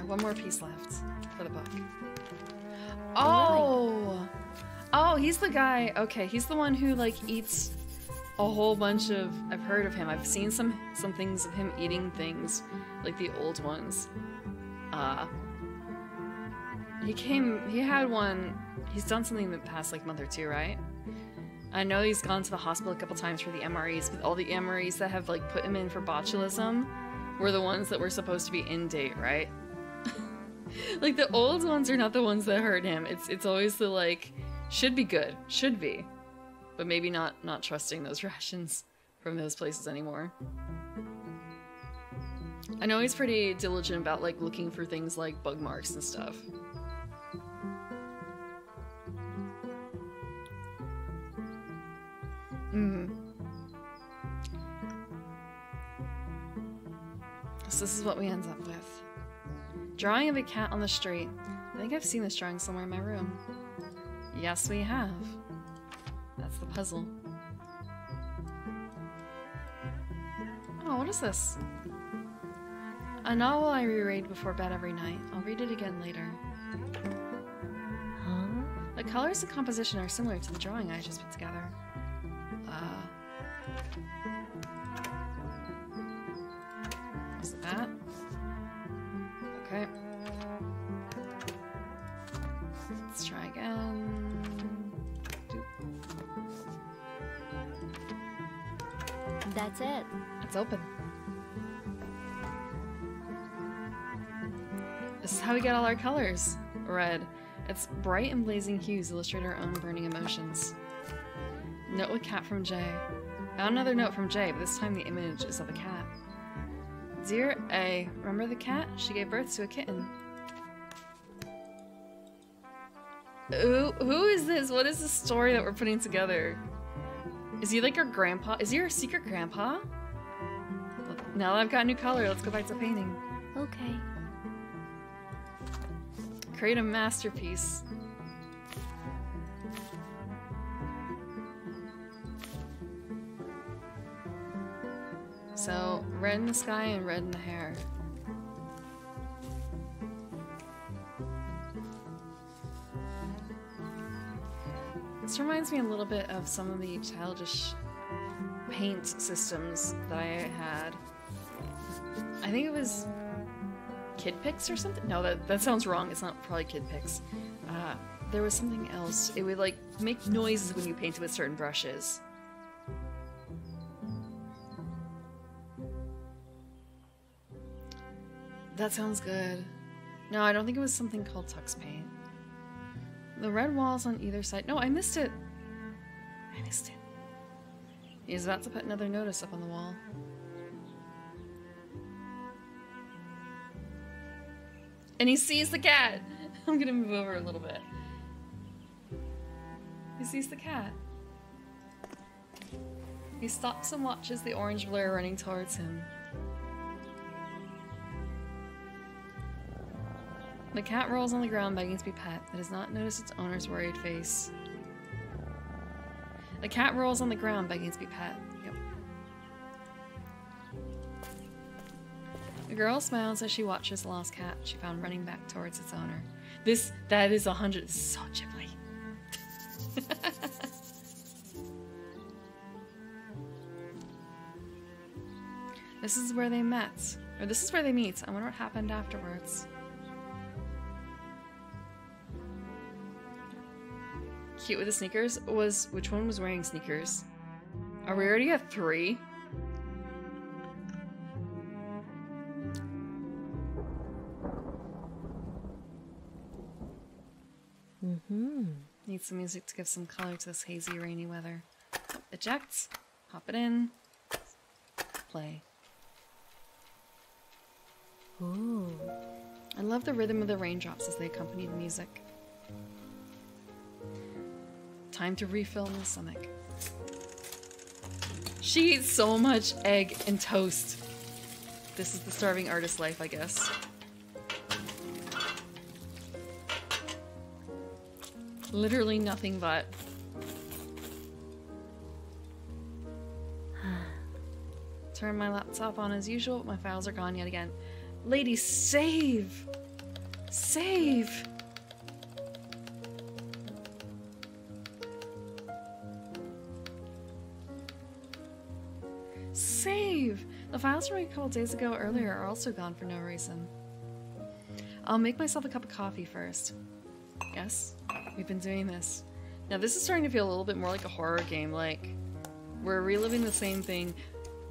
One more piece left for the book. Oh! Oh, he's the guy. Okay, he's the one who, like, eats a whole bunch of... I've heard of him. I've seen some things of him eating things, like the old ones. He had one... He's done something in the past, like, month or two, right? I know he's gone to the hospital a couple times for the MREs, but all the MREs that have, like, put him in for botulism were the ones that were supposed to be in date, right? Like, the old ones are not the ones that hurt him. It's always the, like, should be good. Should be. But maybe not trusting those rations from those places anymore. I know he's pretty diligent about, like, looking for things like bug marks and stuff. So this is what we end up with. Drawing of a cat on the street. I think I've seen this drawing somewhere in my room. Yes, we have. That's the puzzle. Oh, what is this? A novel I reread before bed every night. I'll read it again later. Huh? The colors and composition are similar to the drawing I just put together. What's that? Okay. Let's try again. Doop. That's it. It's open. This is how we get all our colors. Red. Its bright and blazing hues illustrate our own burning emotions. Note with cat from Jay. Found another note from Jay, but this time the image is of a cat. Dear A, remember the cat? She gave birth to a kitten. Who is this? What is the story that we're putting together? Is he like our grandpa? Is he our secret grandpa? Now that I've got a new color, let's go back to painting. Okay. Create a masterpiece. So, red in the sky and red in the hair. This reminds me a little bit of some of the childish paint systems that I had. I think it was Kid Pix or something? No, that sounds wrong. It's not probably Kid Pix. There was something else. It would like make noises when you painted with certain brushes. That sounds good. No, I don't think it was something called Tux Paint. The red walls on either side. No, I missed it. I missed it. He's about to put another notice up on the wall. And he sees the cat. I'm gonna move over a little bit. He sees the cat. He stops and watches the orange blur running towards him. The cat rolls on the ground begging to be pet. It does not notice its owner's worried face. The cat rolls on the ground begging to be pet. Yep. The girl smiles as she watches the lost cat she found running back towards its owner. That is 100. This is so Ghibli. This is where they met. Or this is where they meet. I wonder what happened afterwards. Cute with the sneakers which one was wearing sneakers? Are we already at 3? Need some music to give some color to this hazy, rainy weather. Eject, hop it in, play. Ooh. I love the rhythm of the raindrops as they accompany the music. Time to refill my stomach. She eats so much egg and toast. This is the starving artist life, I guess. Literally nothing but. Turn my laptop on as usual, but my files are gone yet again. Lady, save! Save! Save! The files from a couple days ago earlier are also gone for no reason. I'll make myself a cup of coffee first. Yes, we've been doing this. Now this is starting to feel a little bit more like a horror game, like we're reliving the same thing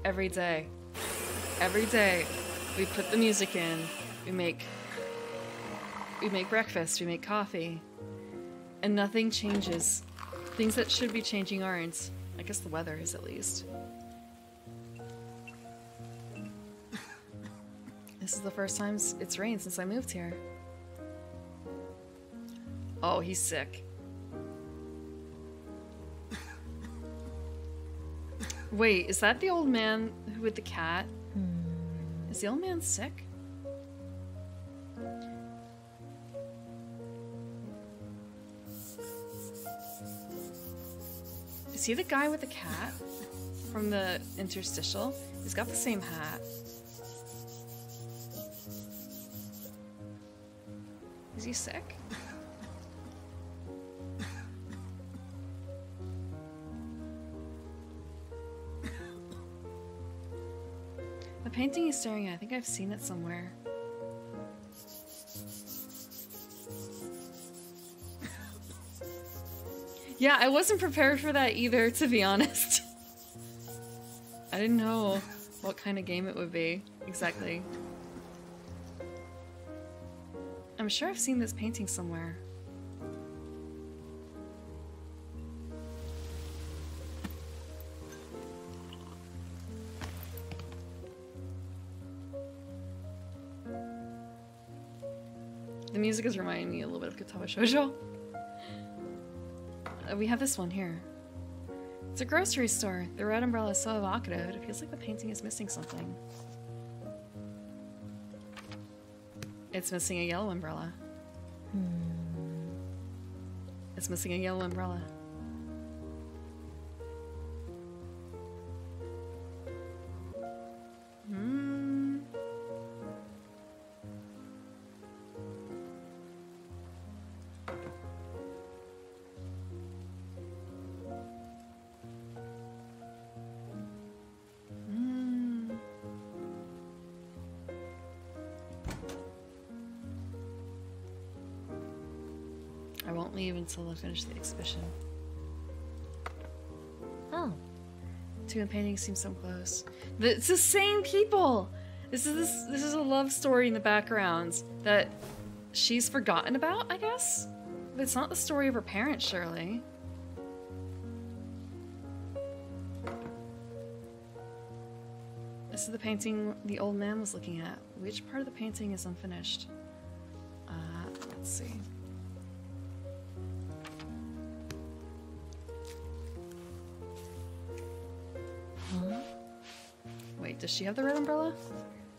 every day. Every day, we put the music in, we make breakfast, we make coffee, and nothing changes. Things that should be changing aren't. I guess the weather is, at least. This is the first time it's rained since I moved here. Oh, he's sick. Wait, is that the old man with the cat? Is the old man sick? Is he the guy with the cat from the interstitial? He's got the same hat. Is he sick? The painting he's staring at, I think I've seen it somewhere. Yeah, I wasn't prepared for that either, to be honest. I didn't know what kind of game it would be, exactly. I'm sure I've seen this painting somewhere. The music is reminding me a little bit of Katawa Shoujo. We have this one here. It's a grocery store. The red umbrella is so evocative, it feels like the painting is missing something. It's missing a yellow umbrella. It's missing a yellow umbrella. I won't leave until I finish the exhibition. Oh. Two and painting seem so close. It's the same people! This is a love story in the background that she's forgotten about, I guess? But it's not the story of her parents, surely. This is the painting the old man was looking at. Which part of the painting is unfinished? Let's see. Huh? Wait, does she have the red umbrella?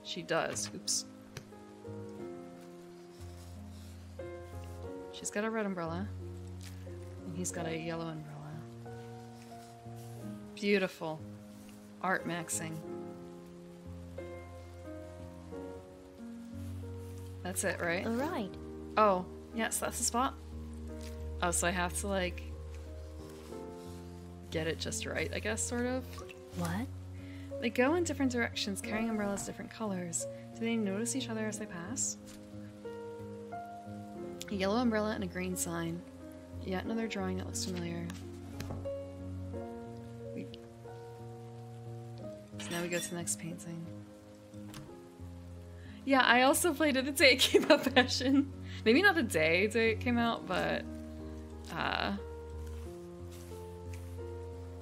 She does. Oops. She's got a red umbrella. And he's got a yellow umbrella. Beautiful. Art maxing. That's it, right? Right. Oh, yes, that's the spot. Oh, so I have to, like, get it just right, I guess, sort of. What? They go in different directions, carrying umbrellas different colors. Do they notice each other as they pass? A yellow umbrella and a green sign. Yet another drawing that looks familiar. So now we go to the next painting. Yeah, I also played it the day it came out, Passion. Maybe not the day it came out, but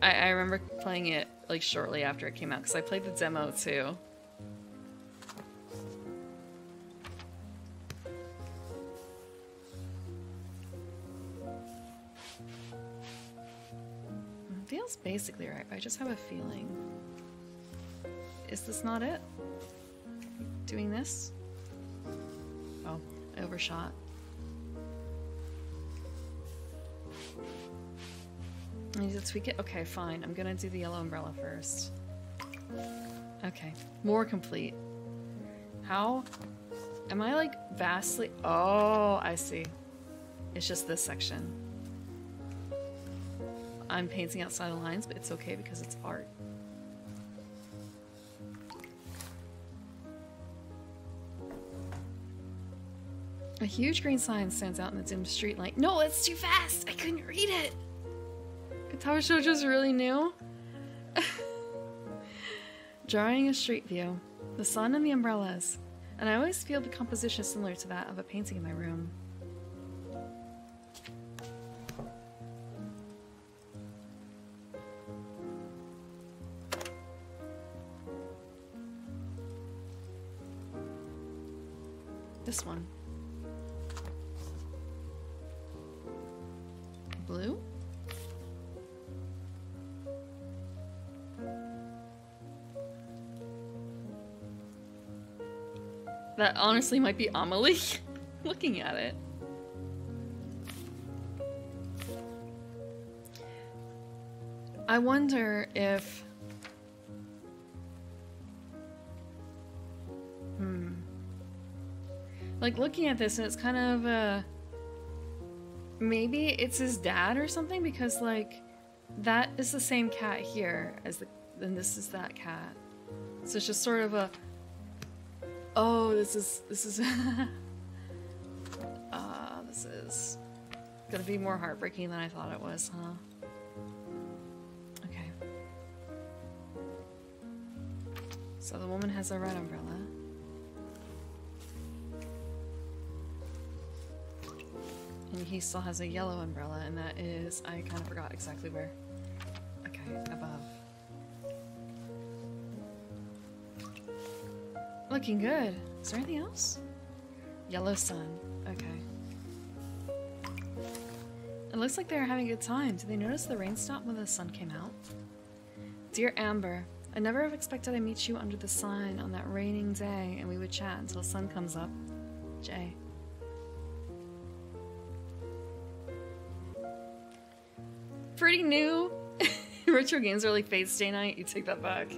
I remember playing it like shortly after it came out because I played the demo too. It feels basically right, but I just have a feeling. Is this not it? Doing this? Oh, I overshot. I need to tweak it? Okay, fine. I'm gonna do the yellow umbrella first. Okay, more complete. How? Am I like vastly? Oh, I see. It's just this section. I'm painting outside the lines, but it's okay because it's art. A huge green sign stands out in the dim street light. No, it's too fast! I couldn't read it! Tao Shoujo's really new? Drawing a street view. The sun and the umbrellas. And I always feel the composition is similar to that of a painting in my room. This one. Blue? That honestly might be Amelie looking at it. I wonder if... Like, looking at this, and it's kind of, maybe it's his dad or something, because, like, that is the same cat here as and this is that cat. So it's just sort of a... Oh, this is this is gonna be more heartbreaking than I thought it was, huh? Okay. So the woman has a red umbrella. And he still has a yellow umbrella, and that is... I kind of forgot exactly where. Okay, above. Looking good. Is there anything else? Yellow sun. Okay. It looks like they're having a good time. Did they notice the rain stopped when the sun came out? Dear Amber, I never have expected I'd meet you under the sign on that raining day and we would chat until the sun comes up. Jay. Pretty new. Retro games are like Fate Stay Night. You take that back.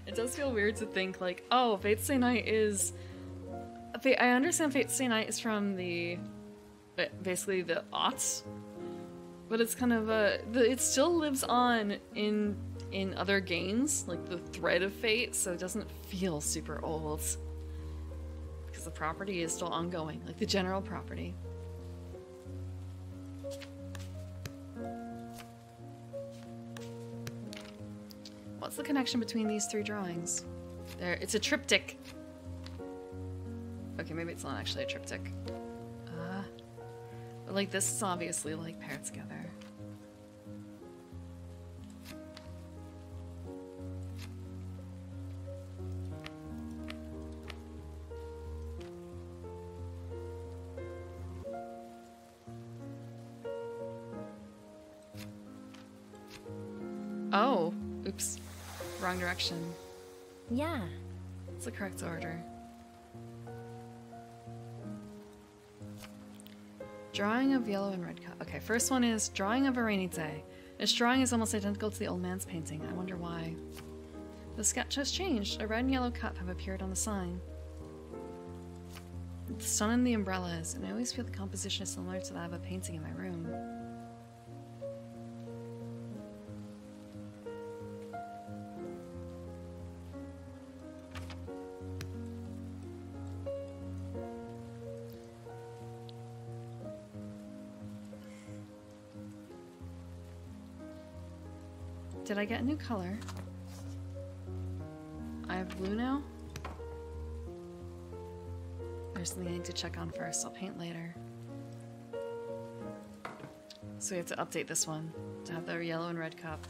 It does feel weird to think like, oh, Fate Stay Night is... I understand Fate Stay Night is from the... basically the aughts. But it's kind of a... it still lives on in other games, like the thread of Fate, so it doesn't feel super old. Because the property is still ongoing, like the general property. What's the connection between these three drawings? There, it's a triptych. Okay, maybe it's not actually a triptych. But like this is obviously like paired together. Oh, oops. Wrong direction. Yeah. It's the correct order. Drawing of yellow and red cup. Okay, first one is drawing of a rainy day. This drawing is almost identical to the old man's painting. I wonder why. The sketch has changed. A red and yellow cup have appeared on the sign. The sun and the umbrellas, and I always feel the composition is similar to that of a painting in my room. Did I get a new color? I have blue now? There's something I need to check on first. I'll paint later. So we have to update this one to have the yellow and red cup.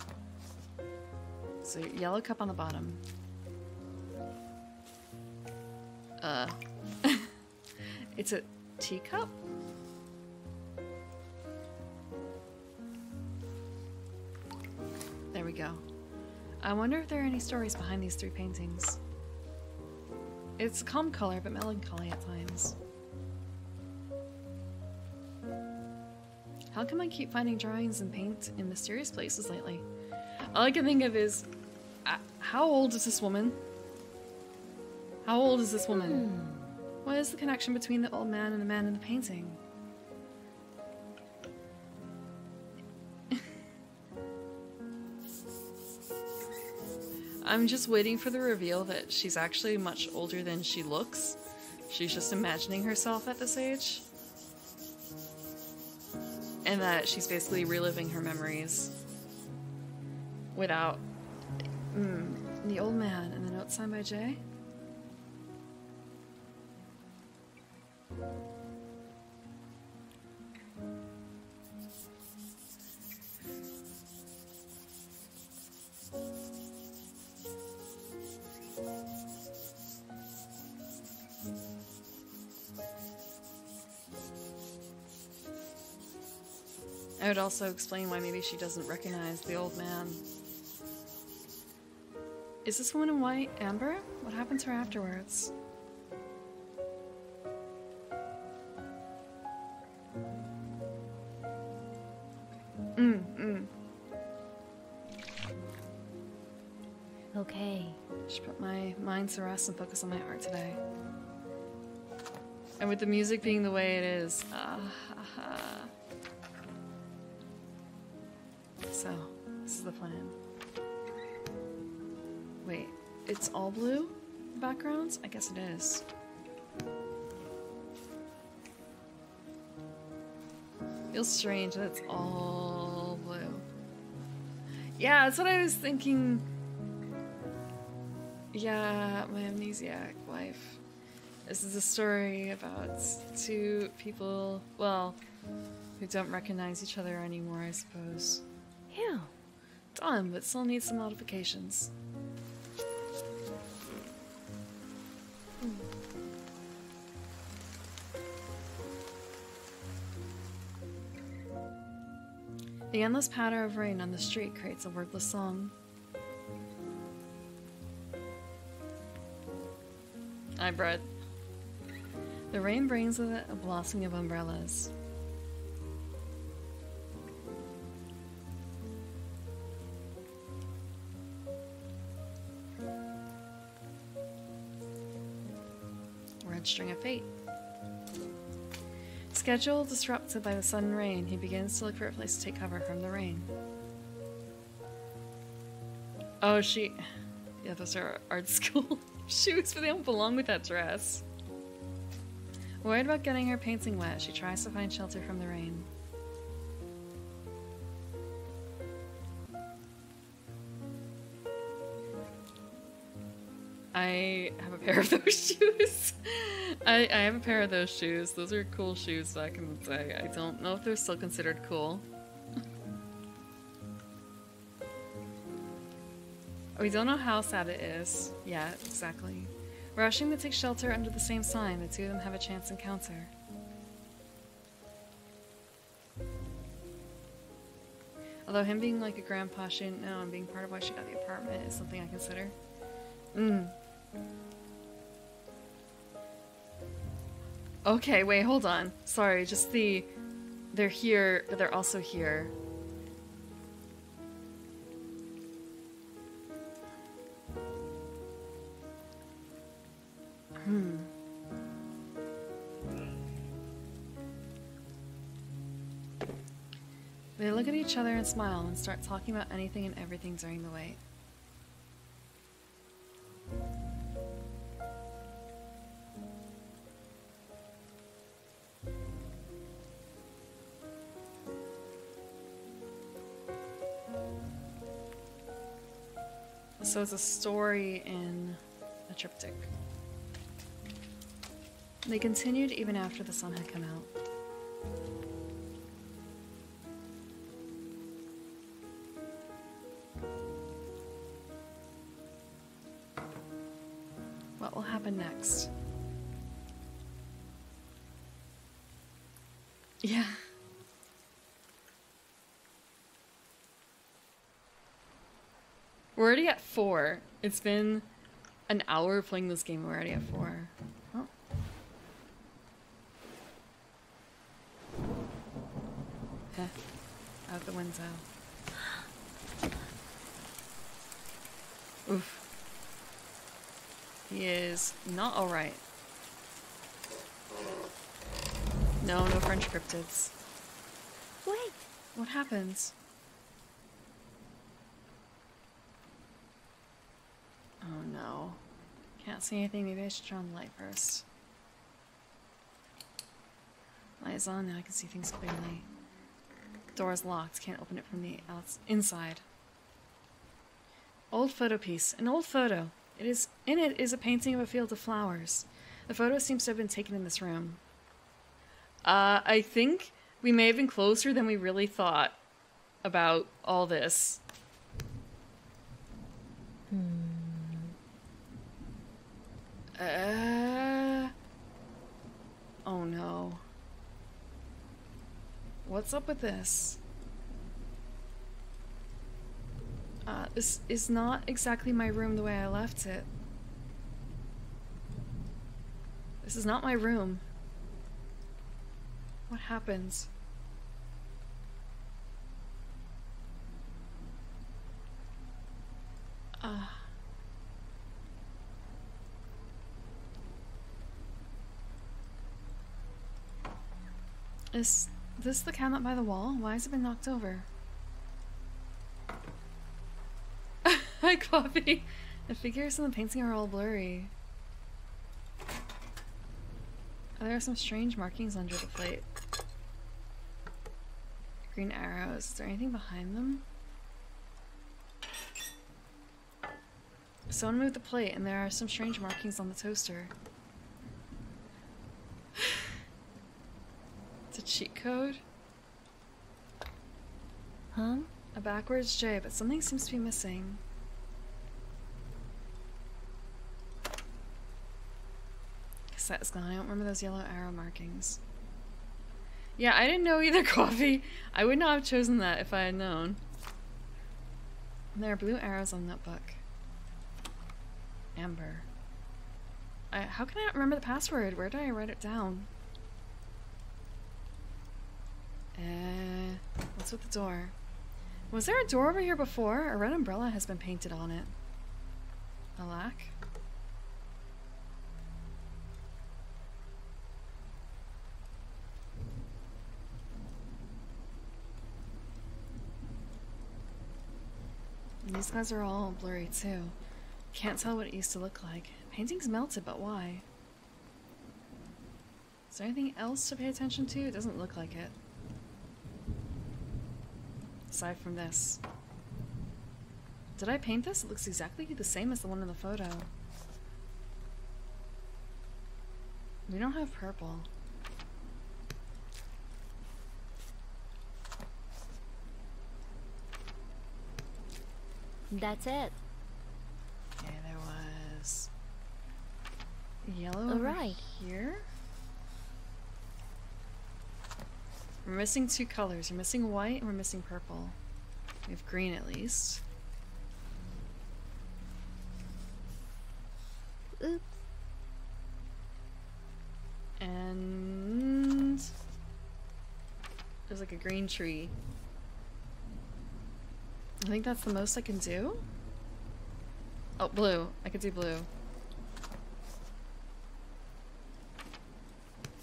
So yellow cup on the bottom. It's a teacup? There we go. I wonder if there are any stories behind these three paintings. It's a calm color, but melancholy at times. How come I keep finding drawings and paint in mysterious places lately? All I can think of is, how old is this woman? How old is this woman? What is the connection between the old man and the man in the painting? I'm just waiting for the reveal that she's actually much older than she looks. she's just imagining herself at this age. And that she's basically reliving her memories without the old man and the note signed by Jay. I would also explain why maybe she doesn't recognize the old man. Is this woman in white Amber? What happened to her afterwards? Okay. Should put my mind to rest and focus on my art today. And with the music being the way it is, so, this is the plan. Wait, it's all blue backgrounds? I guess it is. Feels strange that it's all blue. Yeah, that's what I was thinking. Yeah, my amnesiac wife. This is a story about two people, well, who don't recognize each other anymore, I suppose. Ew. Done, but still needs some modifications. The endless patter of rain on the street creates a wordless song. Hi, Brett. The rain brings with it a blossoming of umbrellas. Red string of fate. Schedule disrupted by the sudden rain, he begins to look for a place to take cover from the rain. Oh, yeah, those are art school shoes, but they don't belong with that dress. Worried about getting her painting wet, she tries to find shelter from the rain. I have a pair of those shoes. I have a pair of those shoes. Those are cool shoes back in the day. I don't know if they're still considered cool. We don't know how sad it is yet, exactly. Rushing to take shelter under the same sign, the two of them have a chance encounter. Although him being like a grandpa she didn't know and being part of why she got the apartment is something I consider. Okay, wait, hold on. Sorry, just they're here, but they're also here. They look at each other and smile and start talking about anything and everything during the wait. So it's a story in a triptych. They continued even after the sun had come out. What will happen next? Yeah. We're already at 4. It's been an hour playing this game. We're already at 4. Oh. Heh. Out the window. Oof. He is not alright. No French cryptids. Wait. What happens? Oh no. Can't see anything. Maybe I should turn on the light first. Light is on now, I can see things clearly. Door is locked, can't open it from the inside. Old photo piece. An old photo. In it is a painting of a field of flowers. The photo seems to have been taken in this room. I think we may have been closer than we really thought about all this. Oh no. What's up with this? This is not exactly my room the way I left it. This is not my room. What happens? Is this the cabinet by the wall? Why has it been knocked over? Hi, Coffee. The figures in the painting are all blurry. There are some strange markings under the plate. Green arrows. Is there anything behind them? Someone moved the plate and there are some strange markings on the toaster. It's a cheat code? Huh? A backwards J, but something seems to be missing. Cassette is gone. I don't remember those yellow arrow markings. Yeah, I didn't know either, Coffee. I would not have chosen that if I had known. And there are blue arrows on that book. Amber. How can I not remember the password? Where did I write it down? What's with the door? Was there a door over here before? A red umbrella has been painted on it. Alack. And these guys are all blurry too. Can't tell what it used to look like. Painting's melted, but why? Is there anything else to pay attention to? It doesn't look like it. Aside from this. Did I paint this? It looks exactly the same as the one in the photo. We don't have purple. That's it. Okay, there was yellow All over right. here. We're missing two colors. We're missing white and we're missing purple. We have green at least. Oops. And there's like a green tree. I think that's the most I can do. Oh, blue. I could do blue.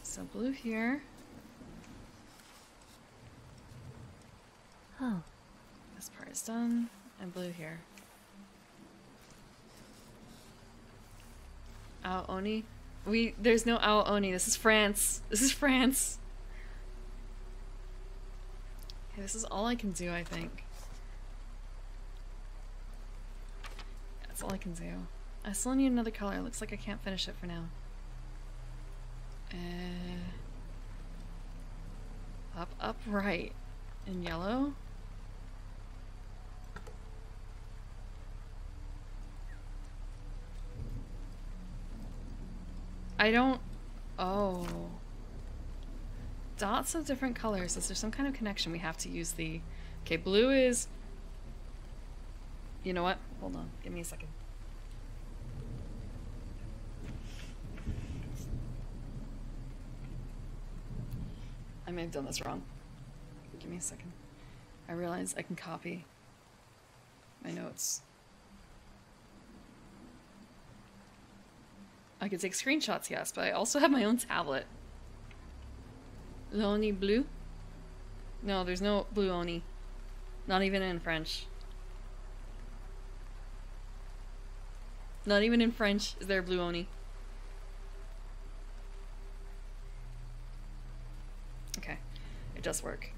So blue here. Oh. This part is done. And blue here. Ao Oni? There's no Ao Oni. This is France. This is France. Okay, this is all I can do, I think. That's all I can do. I still need another color. Looks like I can't finish it for now. Up, right. In yellow. I don't... Oh. Dots of different colors. Is there some kind of connection? We have to use the... Okay, blue is... You know what? Hold on. Give me a second. I may have done this wrong. Give me a second. I realize I can copy my notes. I could take screenshots, yes, but I also have my own tablet. L'Oni bleu? No, there's no blue Oni. Not even in French. Not even in French is there blue Oni. does work.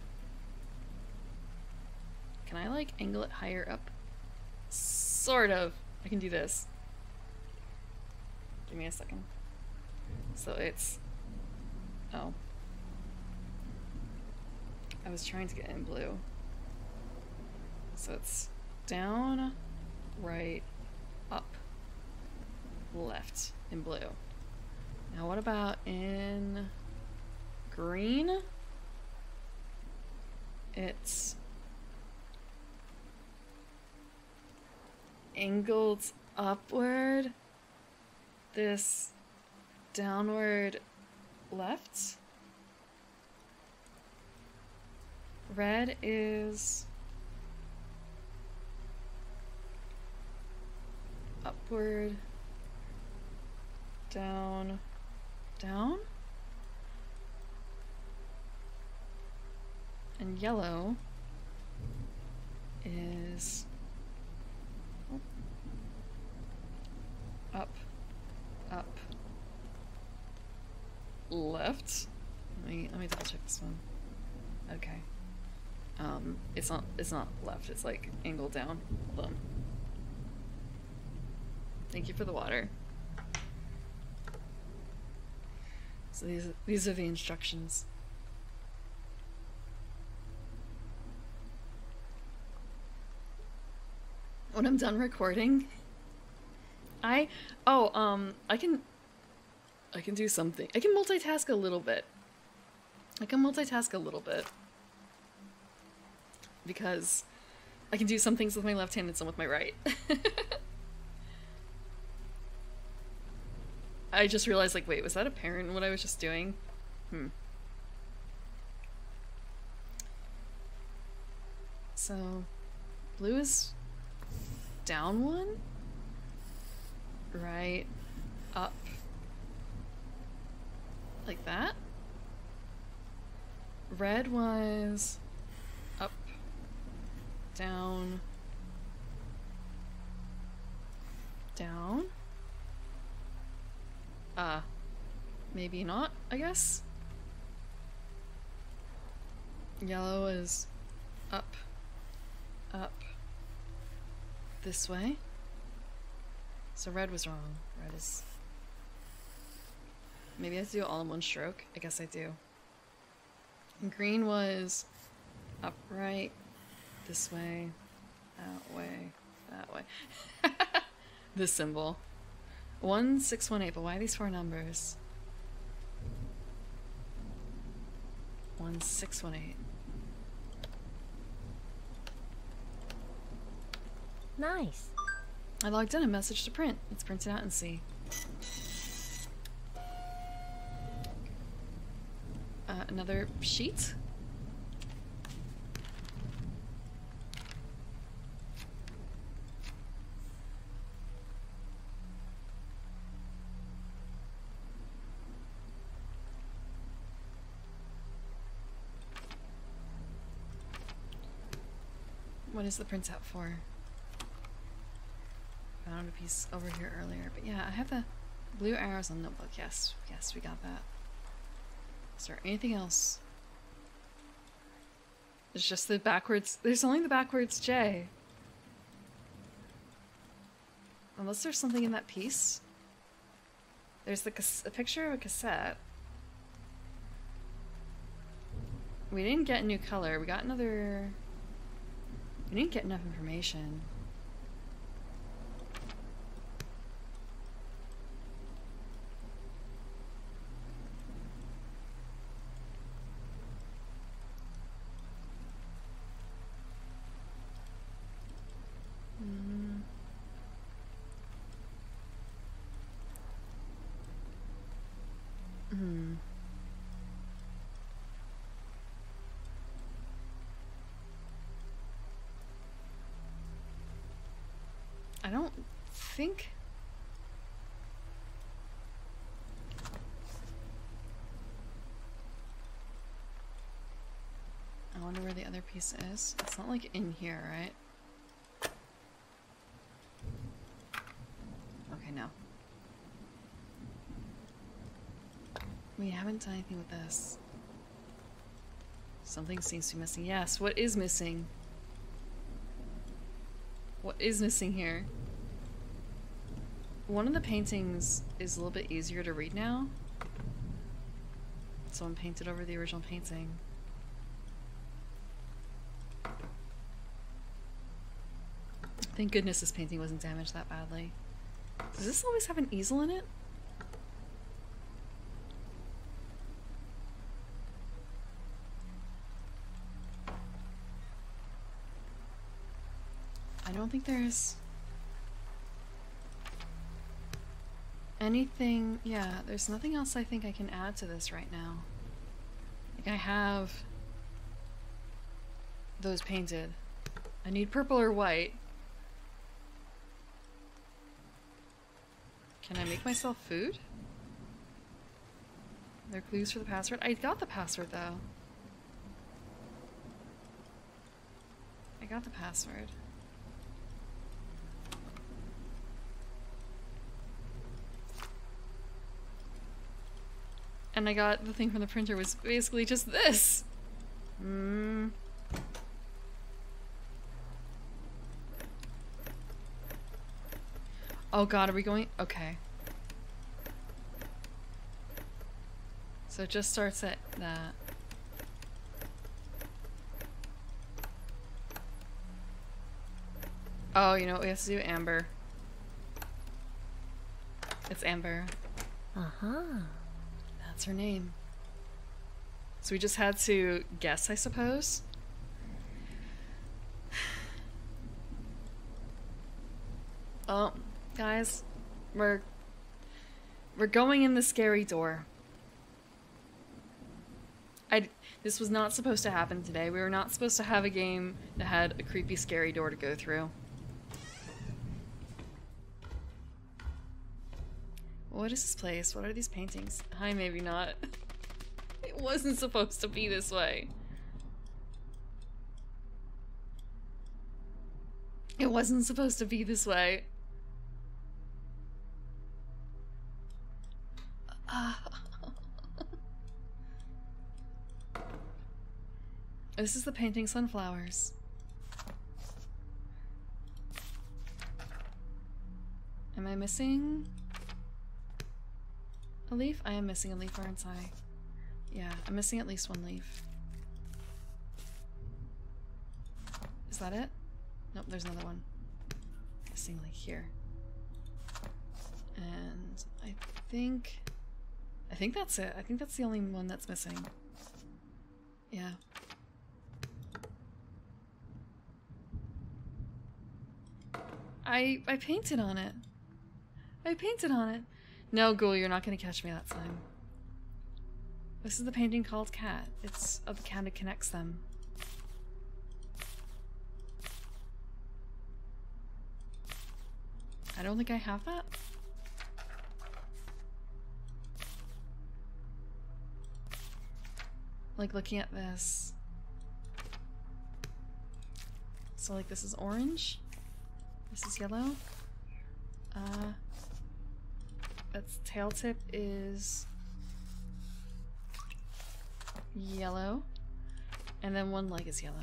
Can I, like, angle it higher up? Sort of. I can do this. Give me a second. So it's... Oh. I was trying to get in blue. So it's down, right, up, left in blue. Now what about in green? It's angled upward, this downward left. Red is upward, down, down. And yellow is up, up, left. Let me double check this one. Okay. It's not left, it's like angled down. Hold on. Thank you for the water. So these are the instructions. When I'm done recording, I can do something. I can multitask a little bit. Because I can do some things with my left hand and some with my right. I just realized, like, wait, was that apparent in what I was just doing? So, blue is down one, right, up, like that. Red was up, down, down. Maybe not, I guess. Yellow is up, up, this way. So red was wrong. Red is... Maybe I have to do it all in one stroke. I guess I do. And green was up, right, this way, that way, that way. This symbol. 1618, but why these four numbers? 1618. Nice. I logged in a message to print. Let's print it out and see. Another sheet? What is the printout for? Found a piece over here earlier, but yeah, I have the blue arrows on the notebook. Yes, yes, we got that. Is there anything else? It's just the backwards. There's only the backwards J. Unless there's something in that piece. There's a picture of a cassette. We didn't get a new color. We got another... We didn't get enough information. I don't think... I wonder where the other piece is. It's not like in here, right? Okay, no. We haven't done anything with this. Something seems to be missing. Yes, what is missing? What is missing here? One of the paintings is a little bit easier to read now. Someone painted over the original painting. Thank goodness this painting wasn't damaged that badly. Does this always have an easel in it? I don't think there's anything. Yeah, there's nothing else I think I can add to this right now. Like, I have those painted. I need purple or white. Can I make myself food? There are clues for the password. I got the password though. I got the password. And I got the thing from the printer was basically just this. Oh god, are we going? Okay. So it just starts at that. Oh, you know what we have to do? Amber. It's Amber. Uh-huh. That's her name. So we just had to guess, I suppose. Oh, guys, we're going in the scary door. This was not supposed to happen today. We were not supposed to have a game that had a creepy, scary door to go through. What is this place? What are these paintings? Hi, maybe not. It wasn't supposed to be this way. It wasn't supposed to be this way. This is the painting Sunflowers. Am I missing a leaf? I am missing a leaf, aren't I? Yeah, I'm missing at least one leaf. Is that it? Nope, there's another one. Missing like here. And I think that's it. I think that's the only one that's missing. Yeah. I painted on it. I painted on it. No, Ghoul, you're not gonna catch me that time. This is the painting called Cat. It's of the cat that connects them. I don't think I have that. Like, looking at this. So, like, this is orange. This is yellow. Its tail tip is yellow. And then one leg is yellow.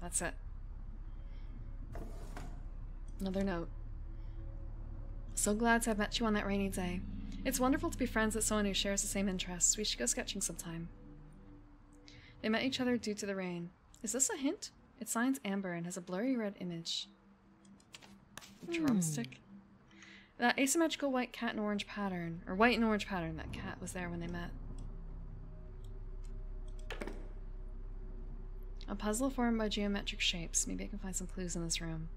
That's it. Another note. So glad to have met you on that rainy day. It's wonderful to be friends with someone who shares the same interests. We should go sketching sometime. They met each other due to the rain. Is this a hint? It signs Amber and has a blurry red image. Drumstick? That asymmetrical white cat and orange pattern, or white and orange pattern, that cat was there when they met. A puzzle formed by geometric shapes. Maybe I can find some clues in this room.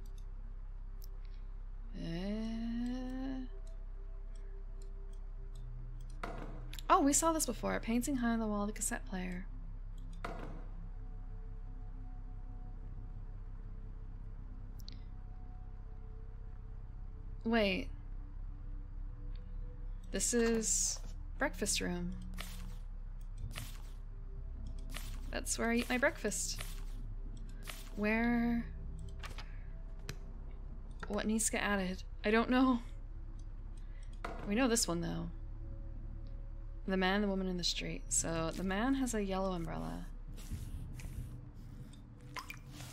Oh, we saw this before. A painting high on the wall of the cassette player. Wait. This is breakfast room. That's where I eat my breakfast. Where... What needs to get added? I don't know. We know this one, though. The man, the woman in the street. So the man has a yellow umbrella.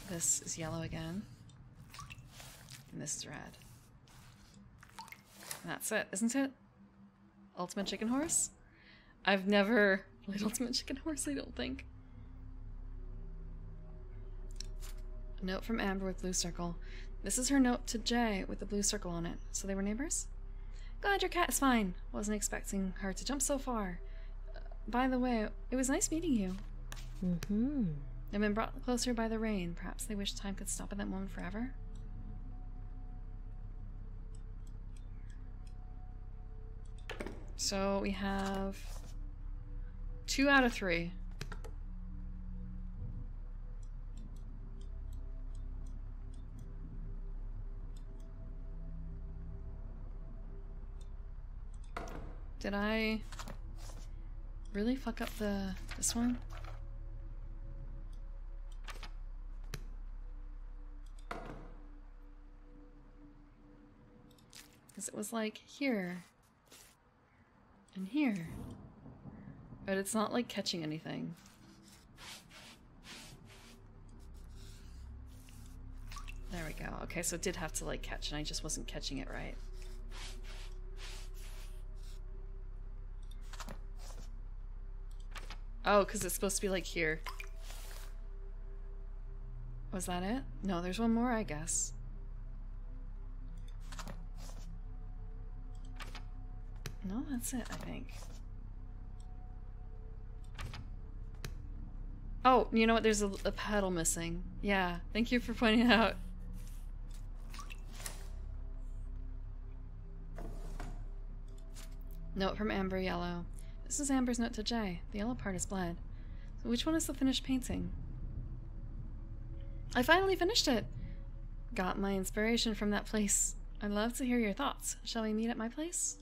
This is yellow again. And this is red. And that's it, isn't it? Ultimate Chicken Horse? I've never played Ultimate Chicken Horse, I don't think. A note from Amber with blue circle. This is her note to Jay with the blue circle on it. So they were neighbors? Glad your cat is fine. Wasn't expecting her to jump so far. By the way, it was nice meeting you. Mm-hmm. They've been brought closer by the rain. Perhaps they wish time could stop at that moment forever. So we have 2 out of 3. Did I really fuck up this one? Because it was like here and here, but it's not like catching anything. There we go. Okay, so it did have to like catch, and I just wasn't catching it right. Oh, because it's supposed to be like here. Was that it? No, there's one more, I guess. No, that's it, I think. Oh, you know what? There's a pedal missing. Yeah, thank you for pointing it out. Note from Amber, yellow. This is Amber's note to Jay. The yellow part is bled. So which one is the finished painting? I finally finished it! Got my inspiration from that place. I'd love to hear your thoughts. Shall we meet at my place?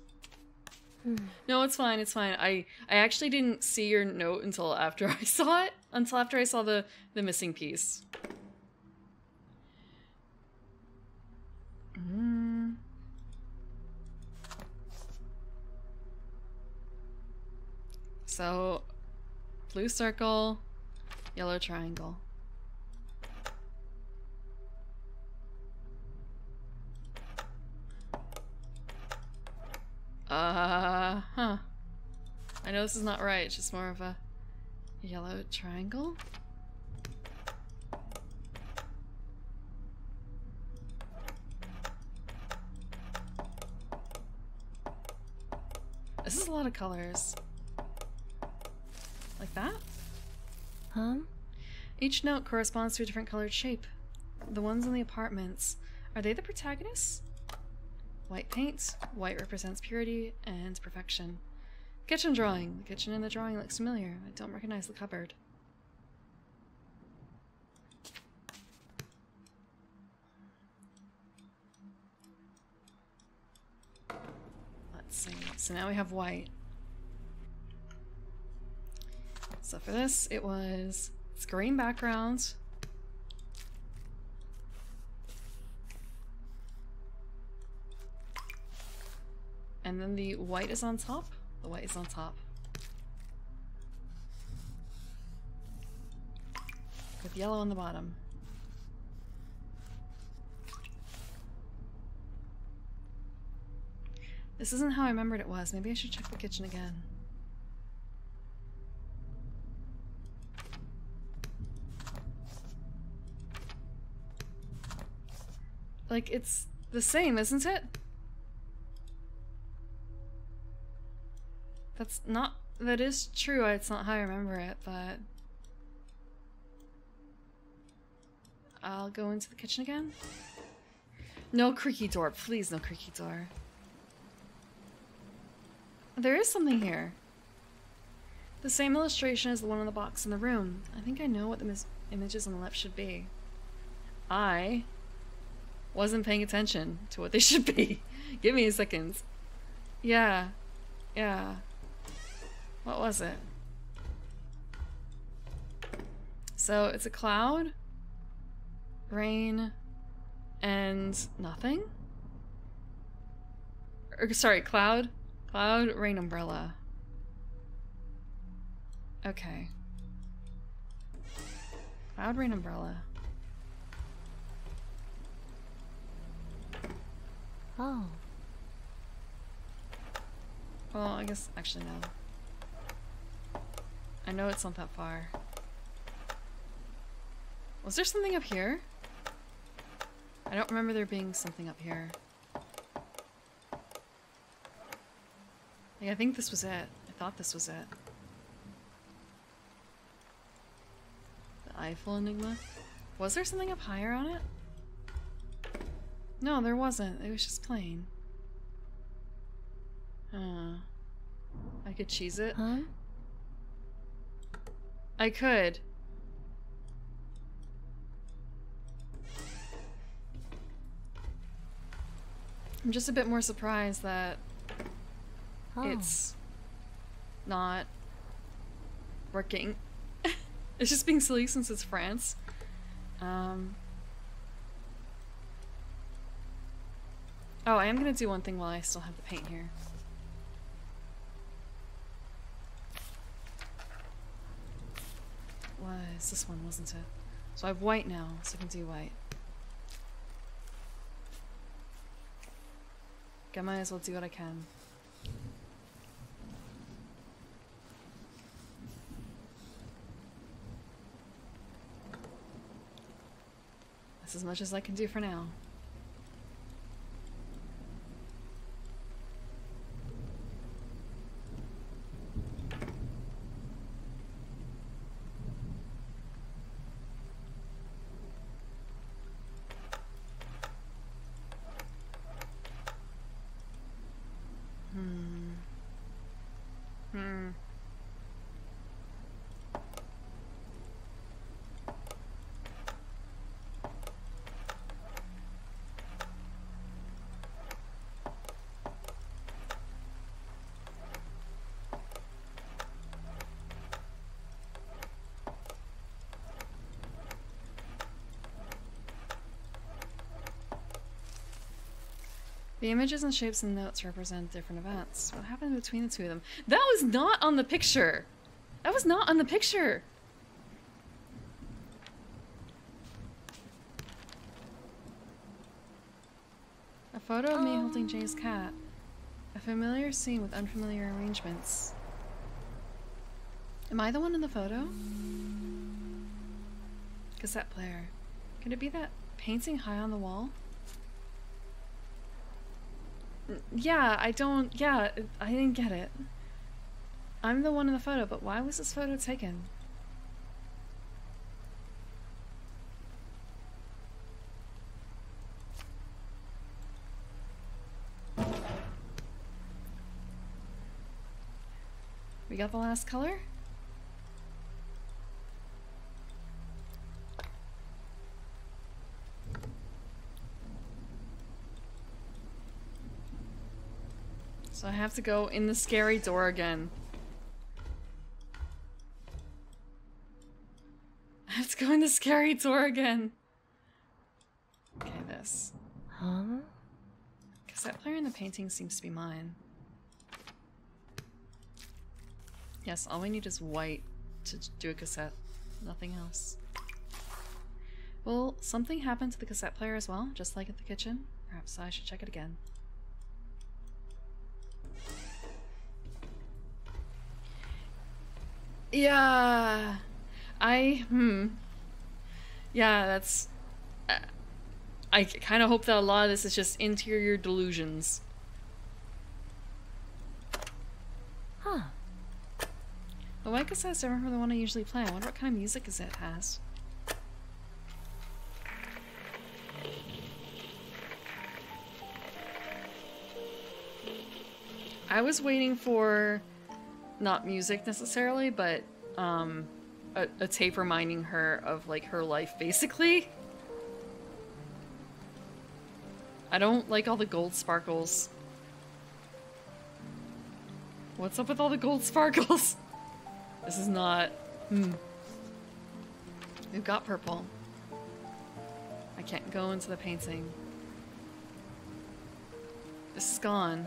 No, it's fine, it's fine. I actually didn't see your note until after I saw it. Until after I saw the missing piece. So, blue circle, yellow triangle. Huh. I know this is not right, it's just more of a yellow triangle. This is a lot of colors. Like that? Huh? Each note corresponds to a different colored shape. The ones in the apartments, are they the protagonists? White paint. White represents purity and perfection. Kitchen drawing. The kitchen in the drawing looks familiar. I don't recognize the cupboard. Let's see. So now we have white. So for this, it's green background. And then the white is on top. The white is on top. With yellow on the bottom. This isn't how I remembered it was. Maybe I should check the kitchen again. Like, it's the same, isn't it? That is true, it's not how I remember it, but... I'll go into the kitchen again. No creaky door, please no creaky door. There is something here. The same illustration as the one on the box in the room. I think I know what the images on the left should be. I wasn't paying attention to what they should be. Give me a second. Yeah. What was it? So it's a cloud, rain, and nothing? Or, sorry, cloud, rain, umbrella. Okay. Cloud Rain Umbrella. Oh. Well, I guess actually no. I know it's not that far. Was there something up here? I don't remember there being something up here. Like, I think this was it. I thought this was it. The Eiffel Enigma? Was there something up higher on it? No, there wasn't. It was just plain. I could cheese it. Huh? I could. I'm just a bit more surprised that it's not working. It's just being silly since it's France. Oh, I am gonna do one thing while I still have the paint here. Was this one, wasn't it? So I have white now, so I can do white. I might as well do what I can. That's as much as I can do for now. The images and shapes and notes represent different events. What happened between the two of them? That was not on the picture! That was not on the picture! A photo of me holding Jay's cat. A familiar scene with unfamiliar arrangements. Am I the one in the photo? Cassette player. Could it be that painting high on the wall? Yeah, I didn't get it. I'm the one in the photo, but why was this photo taken? We got the last color? So I have to go in the scary door again. I have to go in the scary door again. Okay, this. Huh? Cassette player in the painting seems to be mine. Yes, all we need is white to do a cassette. Nothing else. Will something happen to the cassette player as well, just like at the kitchen? Perhaps I should check it again. Yeah, yeah, that's... I kind of hope that a lot of this is just interior delusions. Huh. The white cassette is different from the one I usually play. I wonder what kind of music it has. I was waiting for... not music necessarily, but a tape reminding her of like her life basically. I don't like all the gold sparkles. What's up with all the gold sparkles? This is not... We've got purple. I can't go into the painting. This is gone.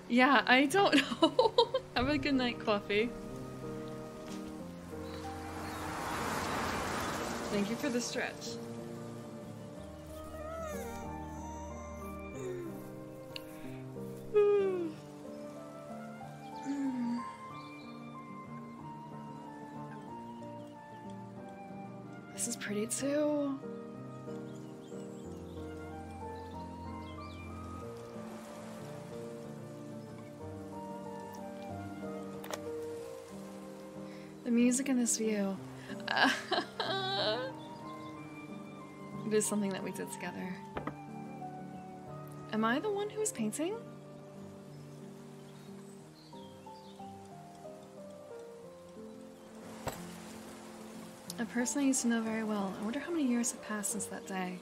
Yeah, I don't know. Have a good night, Coffee. Thank you for the stretch. This is pretty too. The music in this view. It is something that we did together. Am I the one who was painting? A person I used to know very well. I wonder how many years have passed since that day.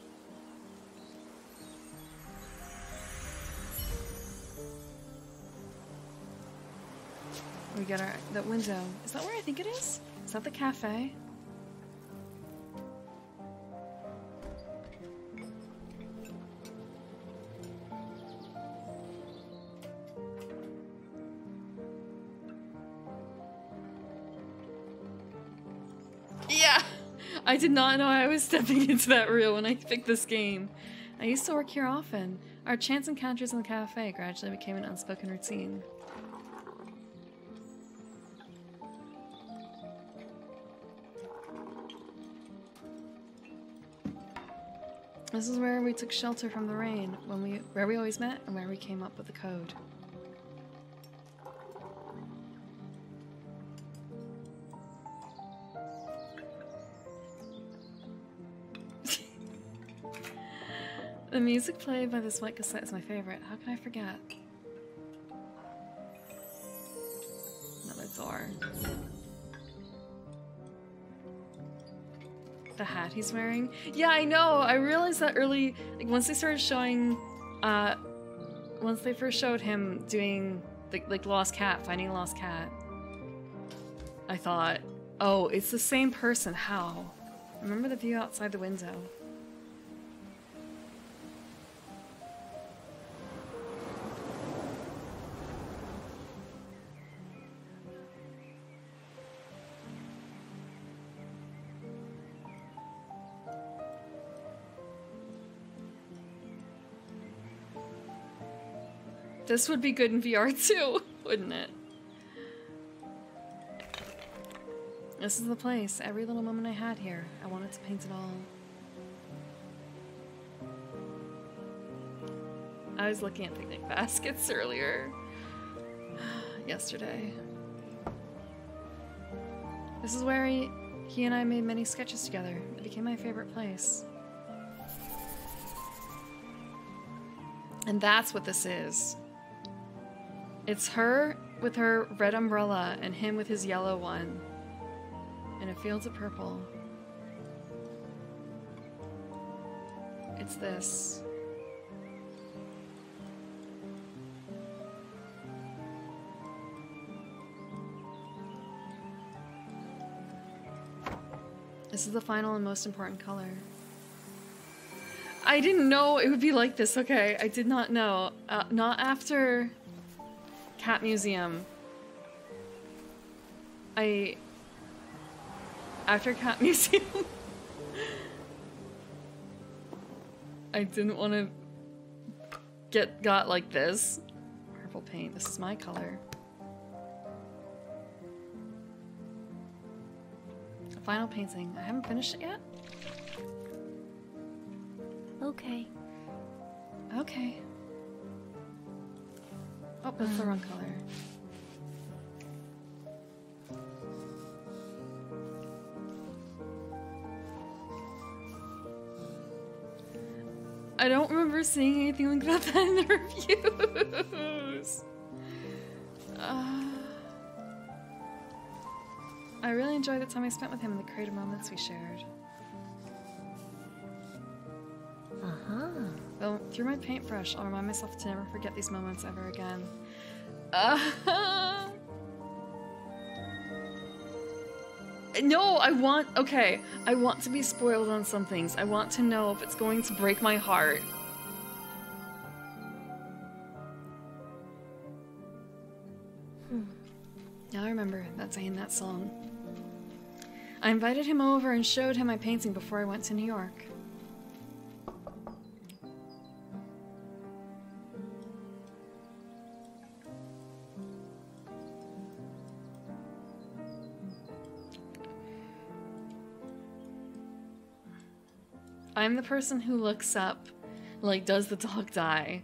We get that window. Is that where I think it is? Is that the cafe? Yeah! I did not know I was stepping into that reel when I picked this game. I used to work here often. Our chance encounters in the cafe gradually became an unspoken routine. This is where we took shelter from the rain, where we always met, and where we came up with the code. The music played by this white cassette is my favorite. How can I forget? Another door. The hat he's wearing. Yeah, I know. I realized that early, like once they started showing, once they first showed him doing like lost cat, finding a lost cat. I thought, oh, it's the same person. How? Remember the view outside the window. This would be good in VR too, wouldn't it? This is the place. Every little moment I had here, I wanted to paint it all. I was looking at picnic baskets earlier. Yesterday. This is where he and I made many sketches together. It became my favorite place. And that's what this is. It's her with her red umbrella and him with his yellow one. In a field of purple. It's this. This is the final and most important color. I didn't know it would be like this, okay? I did not know. Not after Cat Museum. After Cat Museum, I didn't want to got like this. Purple paint. This is my color. Final painting. I haven't finished it yet. Okay. Okay. Oh, that's the wrong color. I don't remember seeing anything like that in the reviews. I really enjoyed the time I spent with him and the creative moments we shared. Well, through my paintbrush, I'll remind myself to never forget these moments ever again. No, I want to be spoiled on some things. I want to know if it's going to break my heart. remember that saying that song. I invited him over and showed him my painting before I went to New York. I'm the person who looks up, like, does the dog die?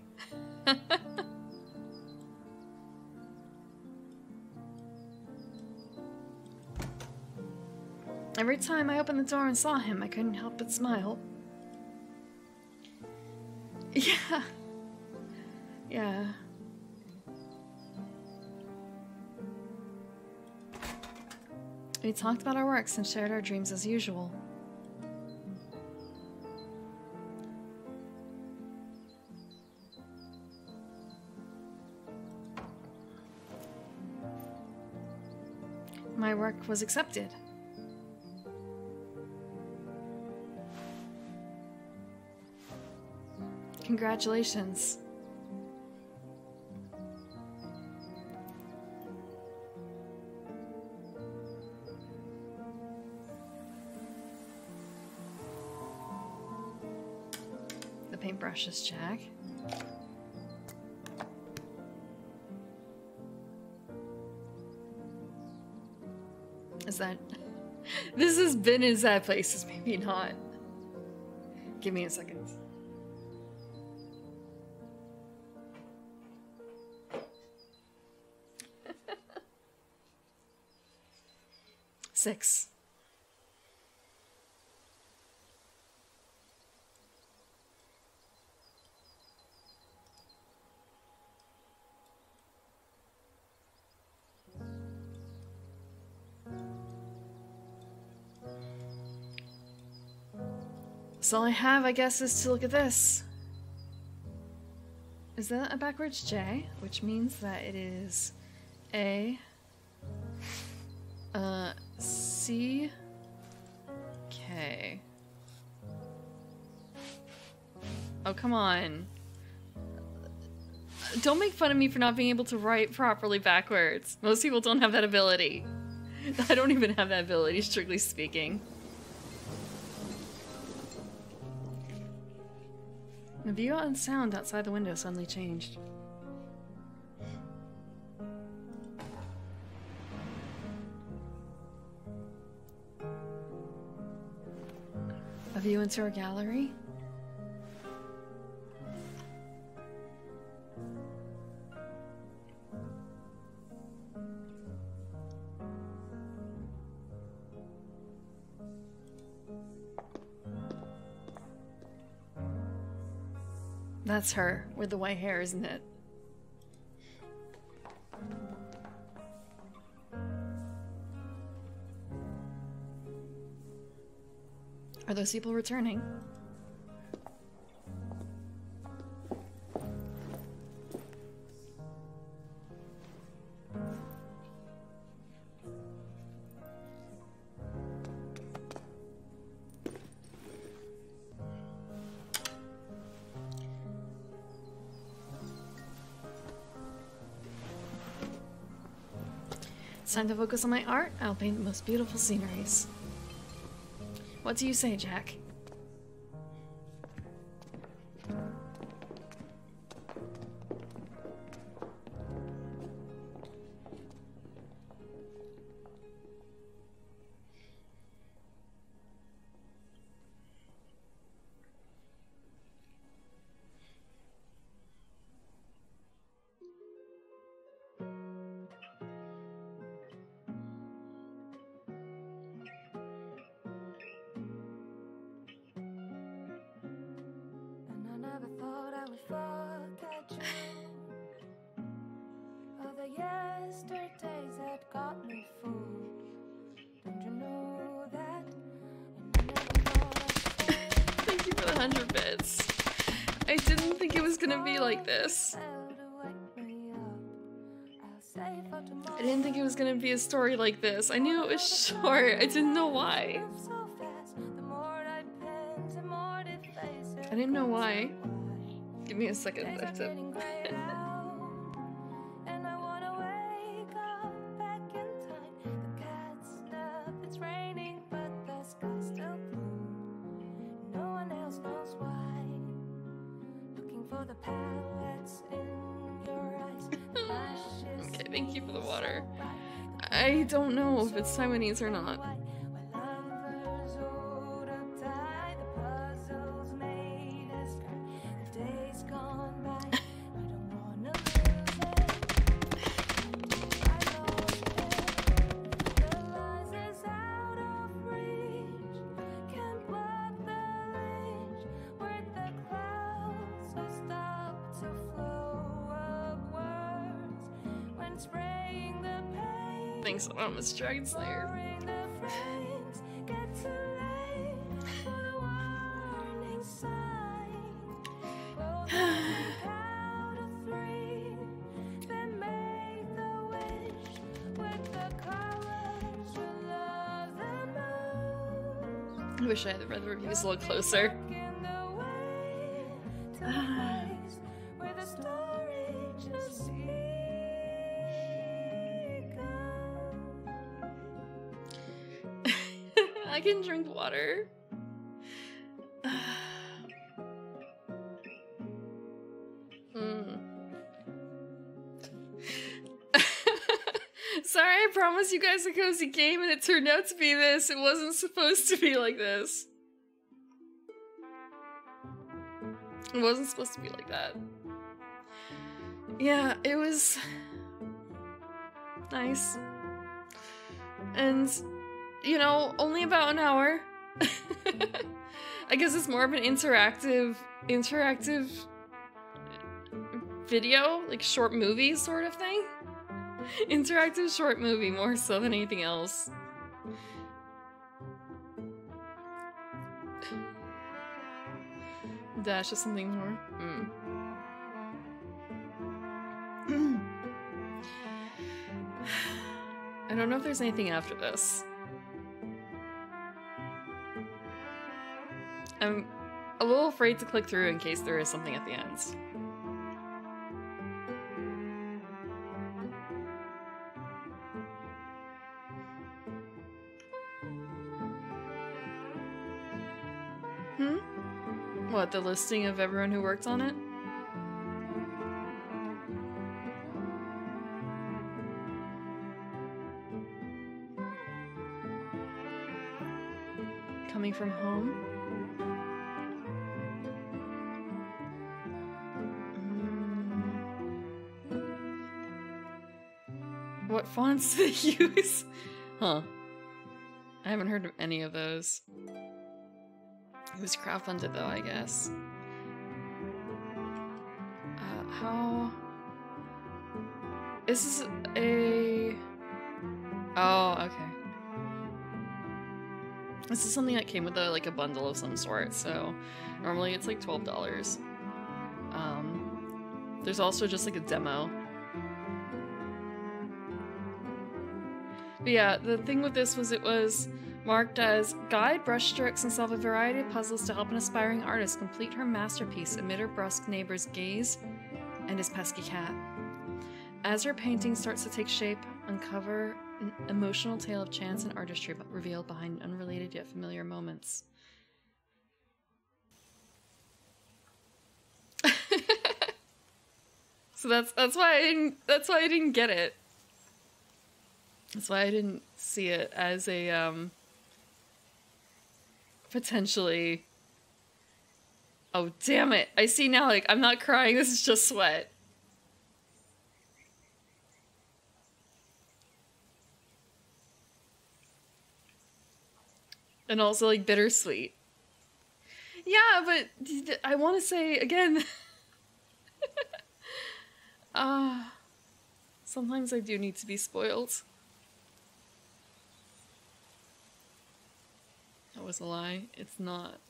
Every time I opened the door and saw him, I couldn't help but smile. Yeah. Yeah. We talked about our works and shared our dreams as usual. My work was accepted. Congratulations. The paintbrushes, Jack. Is that... This has been in sad places, maybe not. Give me a second. Six. So all I have, I guess, is to look at this. Is that a backwards J? Which means that it is A, C, K. Oh, come on. Don't make fun of me for not being able to write properly backwards. Most people don't have that ability. I don't even have that ability, strictly speaking. The view and sound outside the window suddenly changed. A view into our gallery? That's her, with the white hair, isn't it? Are those people returning? It's time to focus on my art. I'll paint the most beautiful sceneries. What do you say, Jack? Thank you for the 100 bits. I didn't think it was gonna be like this. I didn't think it was gonna be a story like this. I knew it was short. I didn't know why. I didn't know why. Give me a second. I have to... Thank you for the water. I don't know if it's Taiwanese or not. Thanks so much, Dragon Slayer. I wish I had read the reviews a little closer. I can drink water. Sorry, I promised you guys a cozy game and it turned out to be this. It wasn't supposed to be like this. It wasn't supposed to be like that. Yeah, it was nice. And, you know, only about an hour. I guess it's more of an interactive video, like short movie sort of thing. Interactive short movie more so than anything else. Dash is something more. I don't know if there's anything after this. I'm a little afraid to click through in case there is something at the end. What, the listing of everyone who worked on it? Coming from home? What fonts do they use? Huh. I haven't heard of any of those. It was crowdfunded though, I guess. How... Is this a... Oh, okay. This is something that came with a, like a bundle of some sort, so normally it's like $12. There's also just like a demo. But yeah, the thing with this was it was marked as guide brushstrokes and solve a variety of puzzles to help an aspiring artist complete her masterpiece amid her brusque neighbor's gaze and his pesky cat. As her painting starts to take shape, uncover an emotional tale of chance and artistry revealed behind unrelated yet familiar moments. So that's why I didn't get it. That's why I didn't see it as a potentially... Oh, damn it. I see now, like, I'm not crying, this is just sweat. And also, like, bittersweet. Yeah, but I want to say, again... sometimes I do need to be spoiled. That was a lie. It's not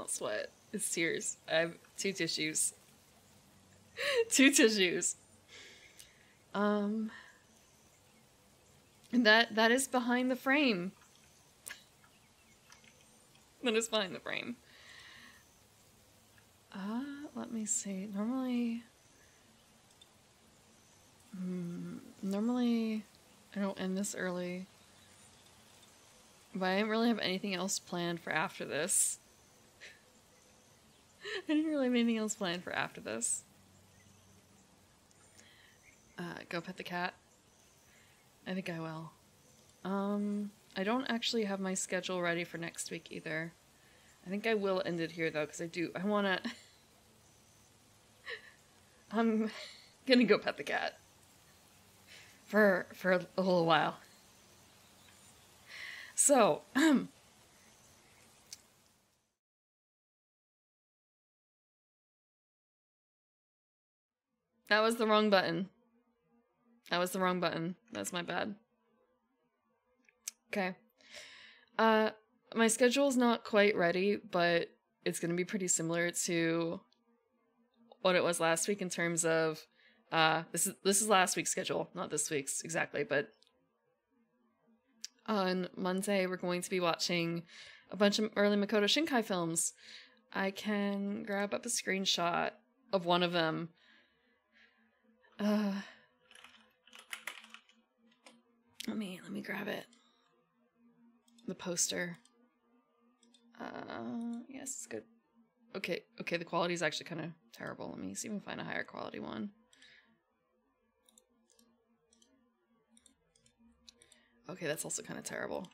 sweat. It's tears. I have 2 tissues. 2 tissues. And that is behind the frame. That is behind the frame. Let me see. Normally I don't end this early. But I didn't really have anything else planned for after this. I didn't really have anything else planned for after this. Go pet the cat. I think I will. I don't actually have my schedule ready for next week either. I think I will end it here though, because I wanna... I'm gonna go pet the cat. For a little while. So, that was the wrong button. That was the wrong button. That's my bad. Okay. My schedule's not quite ready, but it's gonna be pretty similar to what it was last week in terms of this is last week's schedule, not this week's exactly, but on Monday we're going to be watching a bunch of early Makoto Shinkai films. I can grab up a screenshot of one of them. Let me grab it. The poster. Yes, it's good. Okay, the quality is actually kind of terrible. Let me see if I can find a higher quality one. Okay, that's also kind of terrible.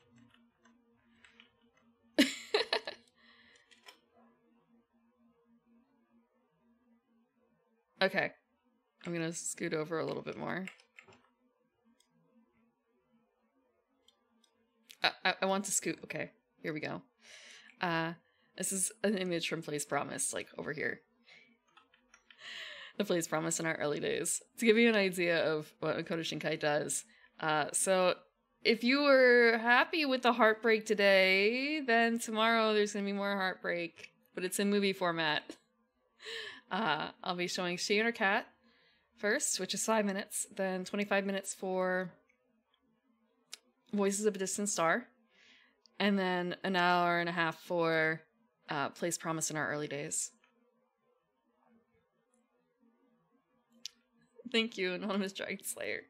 Okay, I'm gonna scoot over a little bit more. I want to scoot. Okay, here we go. This is an image from Place Promise, like over here. The Place Promise in our early days. To give you an idea of what Makoto Shinkai does. So if you were happy with the heartbreak today, then tomorrow there's gonna be more heartbreak, but it's in movie format. I'll be showing She and Her Cat first, which is 5 minutes, then 25 minutes for Voices of a Distant Star, and then an hour and a half for Place Promise in our early days. Thank you, Anonymous Dragon Slayer.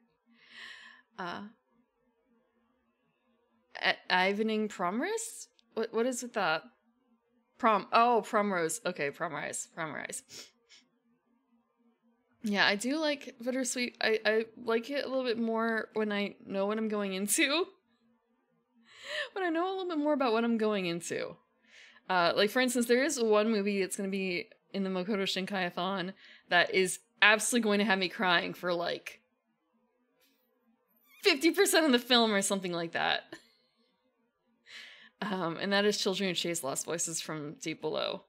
Evening Promrise? What is with that? Promrose. Okay, Promrise. Yeah, I do like Bittersweet. I like it a little bit more when I know what I'm going into. When I know a little bit more about what I'm going into. Like, for instance, there is one movie that's going to be in the Makoto Shinkai-a-thon that is absolutely going to have me crying for, like, 50% of the film or something like that. And that is Children Who Chase Lost Voices from Deep Below.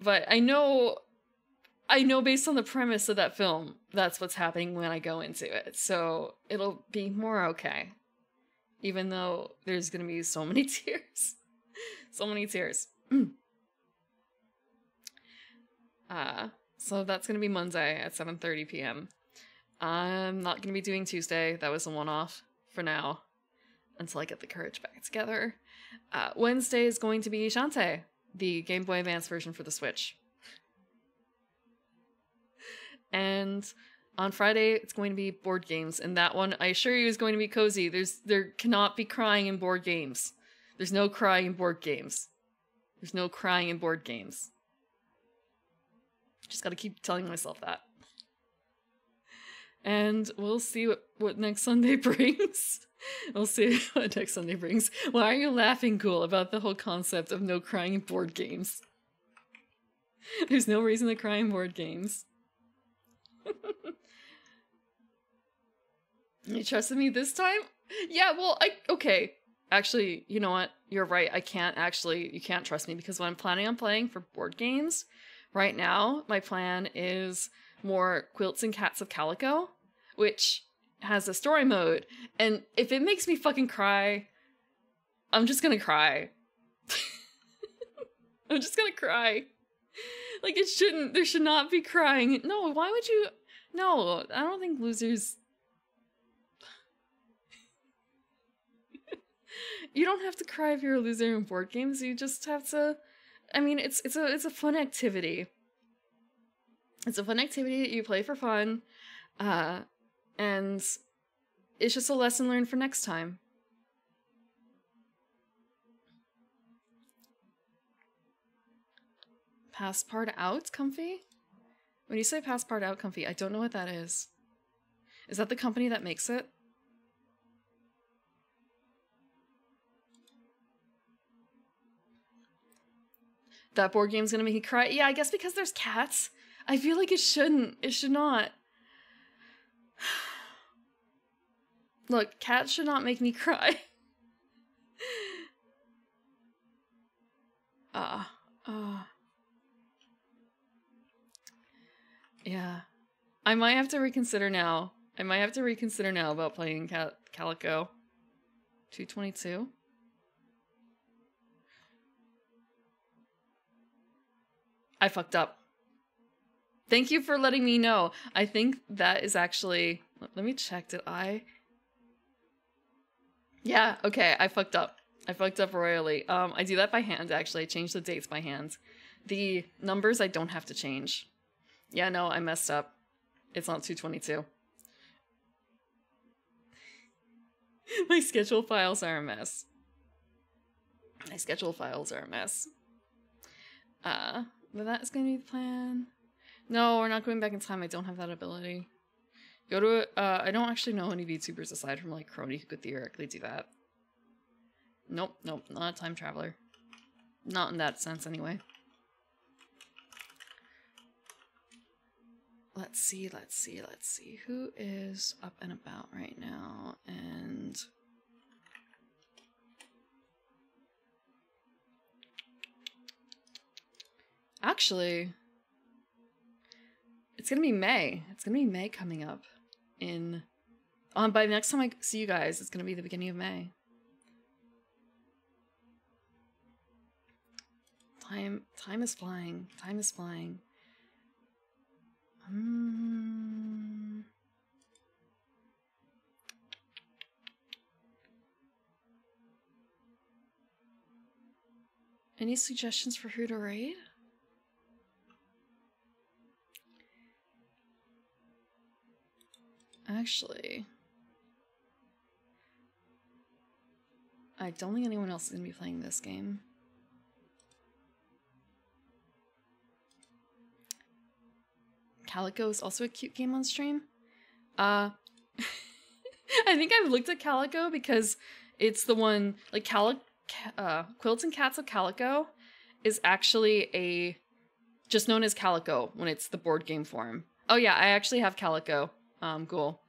But I know based on the premise of that film, that's what's happening when I go into it. So it'll be more okay. Even though there's gonna be so many tears. So many tears. So that's gonna be Monday at 7:30 p.m. I'm not gonna be doing Tuesday. That was a one-off for now. Until I get the courage back together. Wednesday is going to be Shantae, the Game Boy Advance version for the Switch. And on Friday, it's going to be board games, and that one, I assure you, is going to be cozy. There cannot be crying in board games. There's no crying in board games. There's no crying in board games. Just gotta keep telling myself that. And we'll see what next Sunday brings. We'll see what next Sunday brings. Why are you laughing, Ghoul, about the whole concept of no crying in board games? There's no reason to cry in board games. You trusted me this time? Yeah, well, okay. Actually, you know what? You're right. You can't trust me because what I'm planning on playing for board games right now, my plan is more Quilts and Cats of Calico, which has a story mode. And if it makes me fucking cry, I'm just gonna cry. I'm just gonna cry. Like, there should not be crying. No, why would you? No, I don't think losers... You don't have to cry if you're a loser in board games. You just have to... I mean, it's a fun activity. It's a fun activity that you play for fun. And it's just a lesson learned for next time. Passpart out, comfy? When you say passpart out, comfy, I don't know what that is. Is that the company that makes it? That board game's gonna make me cry. Yeah, I guess because there's cats. I feel like it shouldn't. It should not. Look, cats should not make me cry. Yeah. I might have to reconsider now. About playing Calico. 222. I fucked up. Thank you for letting me know. I think that is actually... Let me check. Did I... Yeah, okay. I fucked up. I fucked up royally. I do that by hand, actually. I change the dates by hand. The numbers I don't have to change. Yeah, no, I messed up. It's not 222. My schedule files are a mess. But that's gonna be the plan. No, we're not going back in time. I don't have that ability. Go to I don't actually know any VTubers aside from like Crony who could theoretically do that. Nope, not a time traveler. Not in that sense anyway. Let's see. Who is up and about right now? And actually, it's gonna be May. It's gonna be May coming up in... by the next time I see you guys, it's gonna be the beginning of May. Time is flying. Any suggestions for who to raid? Actually, I don't think anyone else is going to be playing this game. Calico is also a cute game on stream. I think I've looked at Calico because it's the one, like, Quilts and Cats of Calico is actually just known as Calico when it's the board game form. Oh yeah, I actually have Calico. Cool.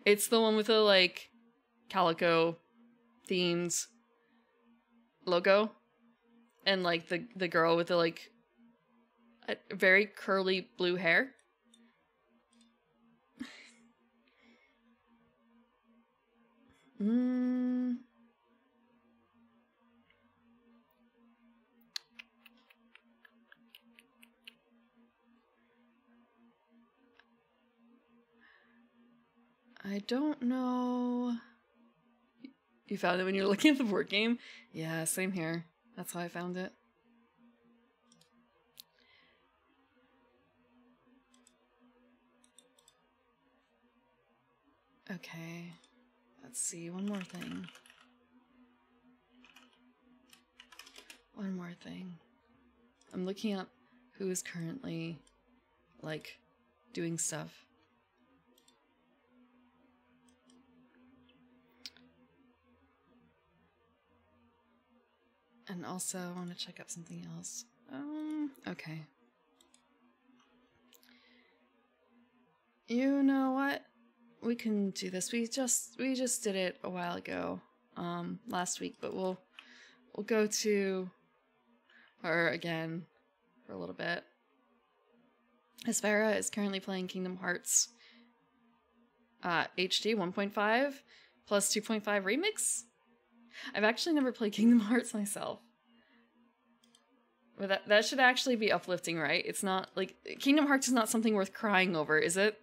It's the one with the, like, Calico themed logo. And, like, the girl with the, like, very curly blue hair. I don't know. You found it when you were looking at the board game? Yeah, same here. That's how I found it. Okay. Let's see, one more thing. I'm looking up who is currently, like, doing stuff. And also, I want to check up something else. Okay. You know what? We can do this. We just did it a while ago, last week, but we'll go to her again for a little bit. Hespera is currently playing Kingdom Hearts HD 1.5 plus 2.5 remix. I've actually never played Kingdom Hearts myself. But that should actually be uplifting, right? It's not, like, Kingdom Hearts is not something worth crying over, is it?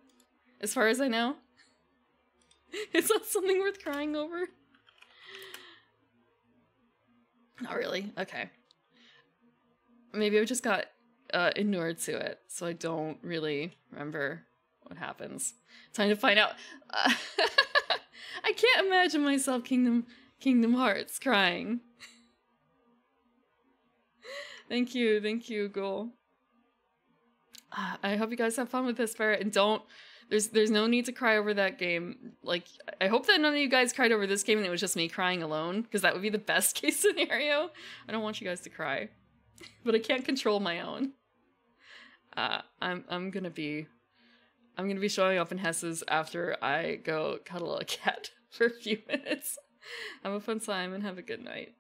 As far as I know? It's not something worth crying over? Not really. Okay. Maybe I just got inured to it, so I don't really remember what happens. Time to find out. I can't imagine myself Kingdom Hearts crying. Thank you, Ghoul. I hope you guys have fun with this, Ferret, and don't There's no need to cry over that game. Like, I hope that none of you guys cried over this game and it was just me crying alone, because that would be the best case scenario. I don't want you guys to cry, but I can't control my own. I'm gonna be showing up in Hess's after I go cuddle a cat for a few minutes. Have a fun time and have a good night.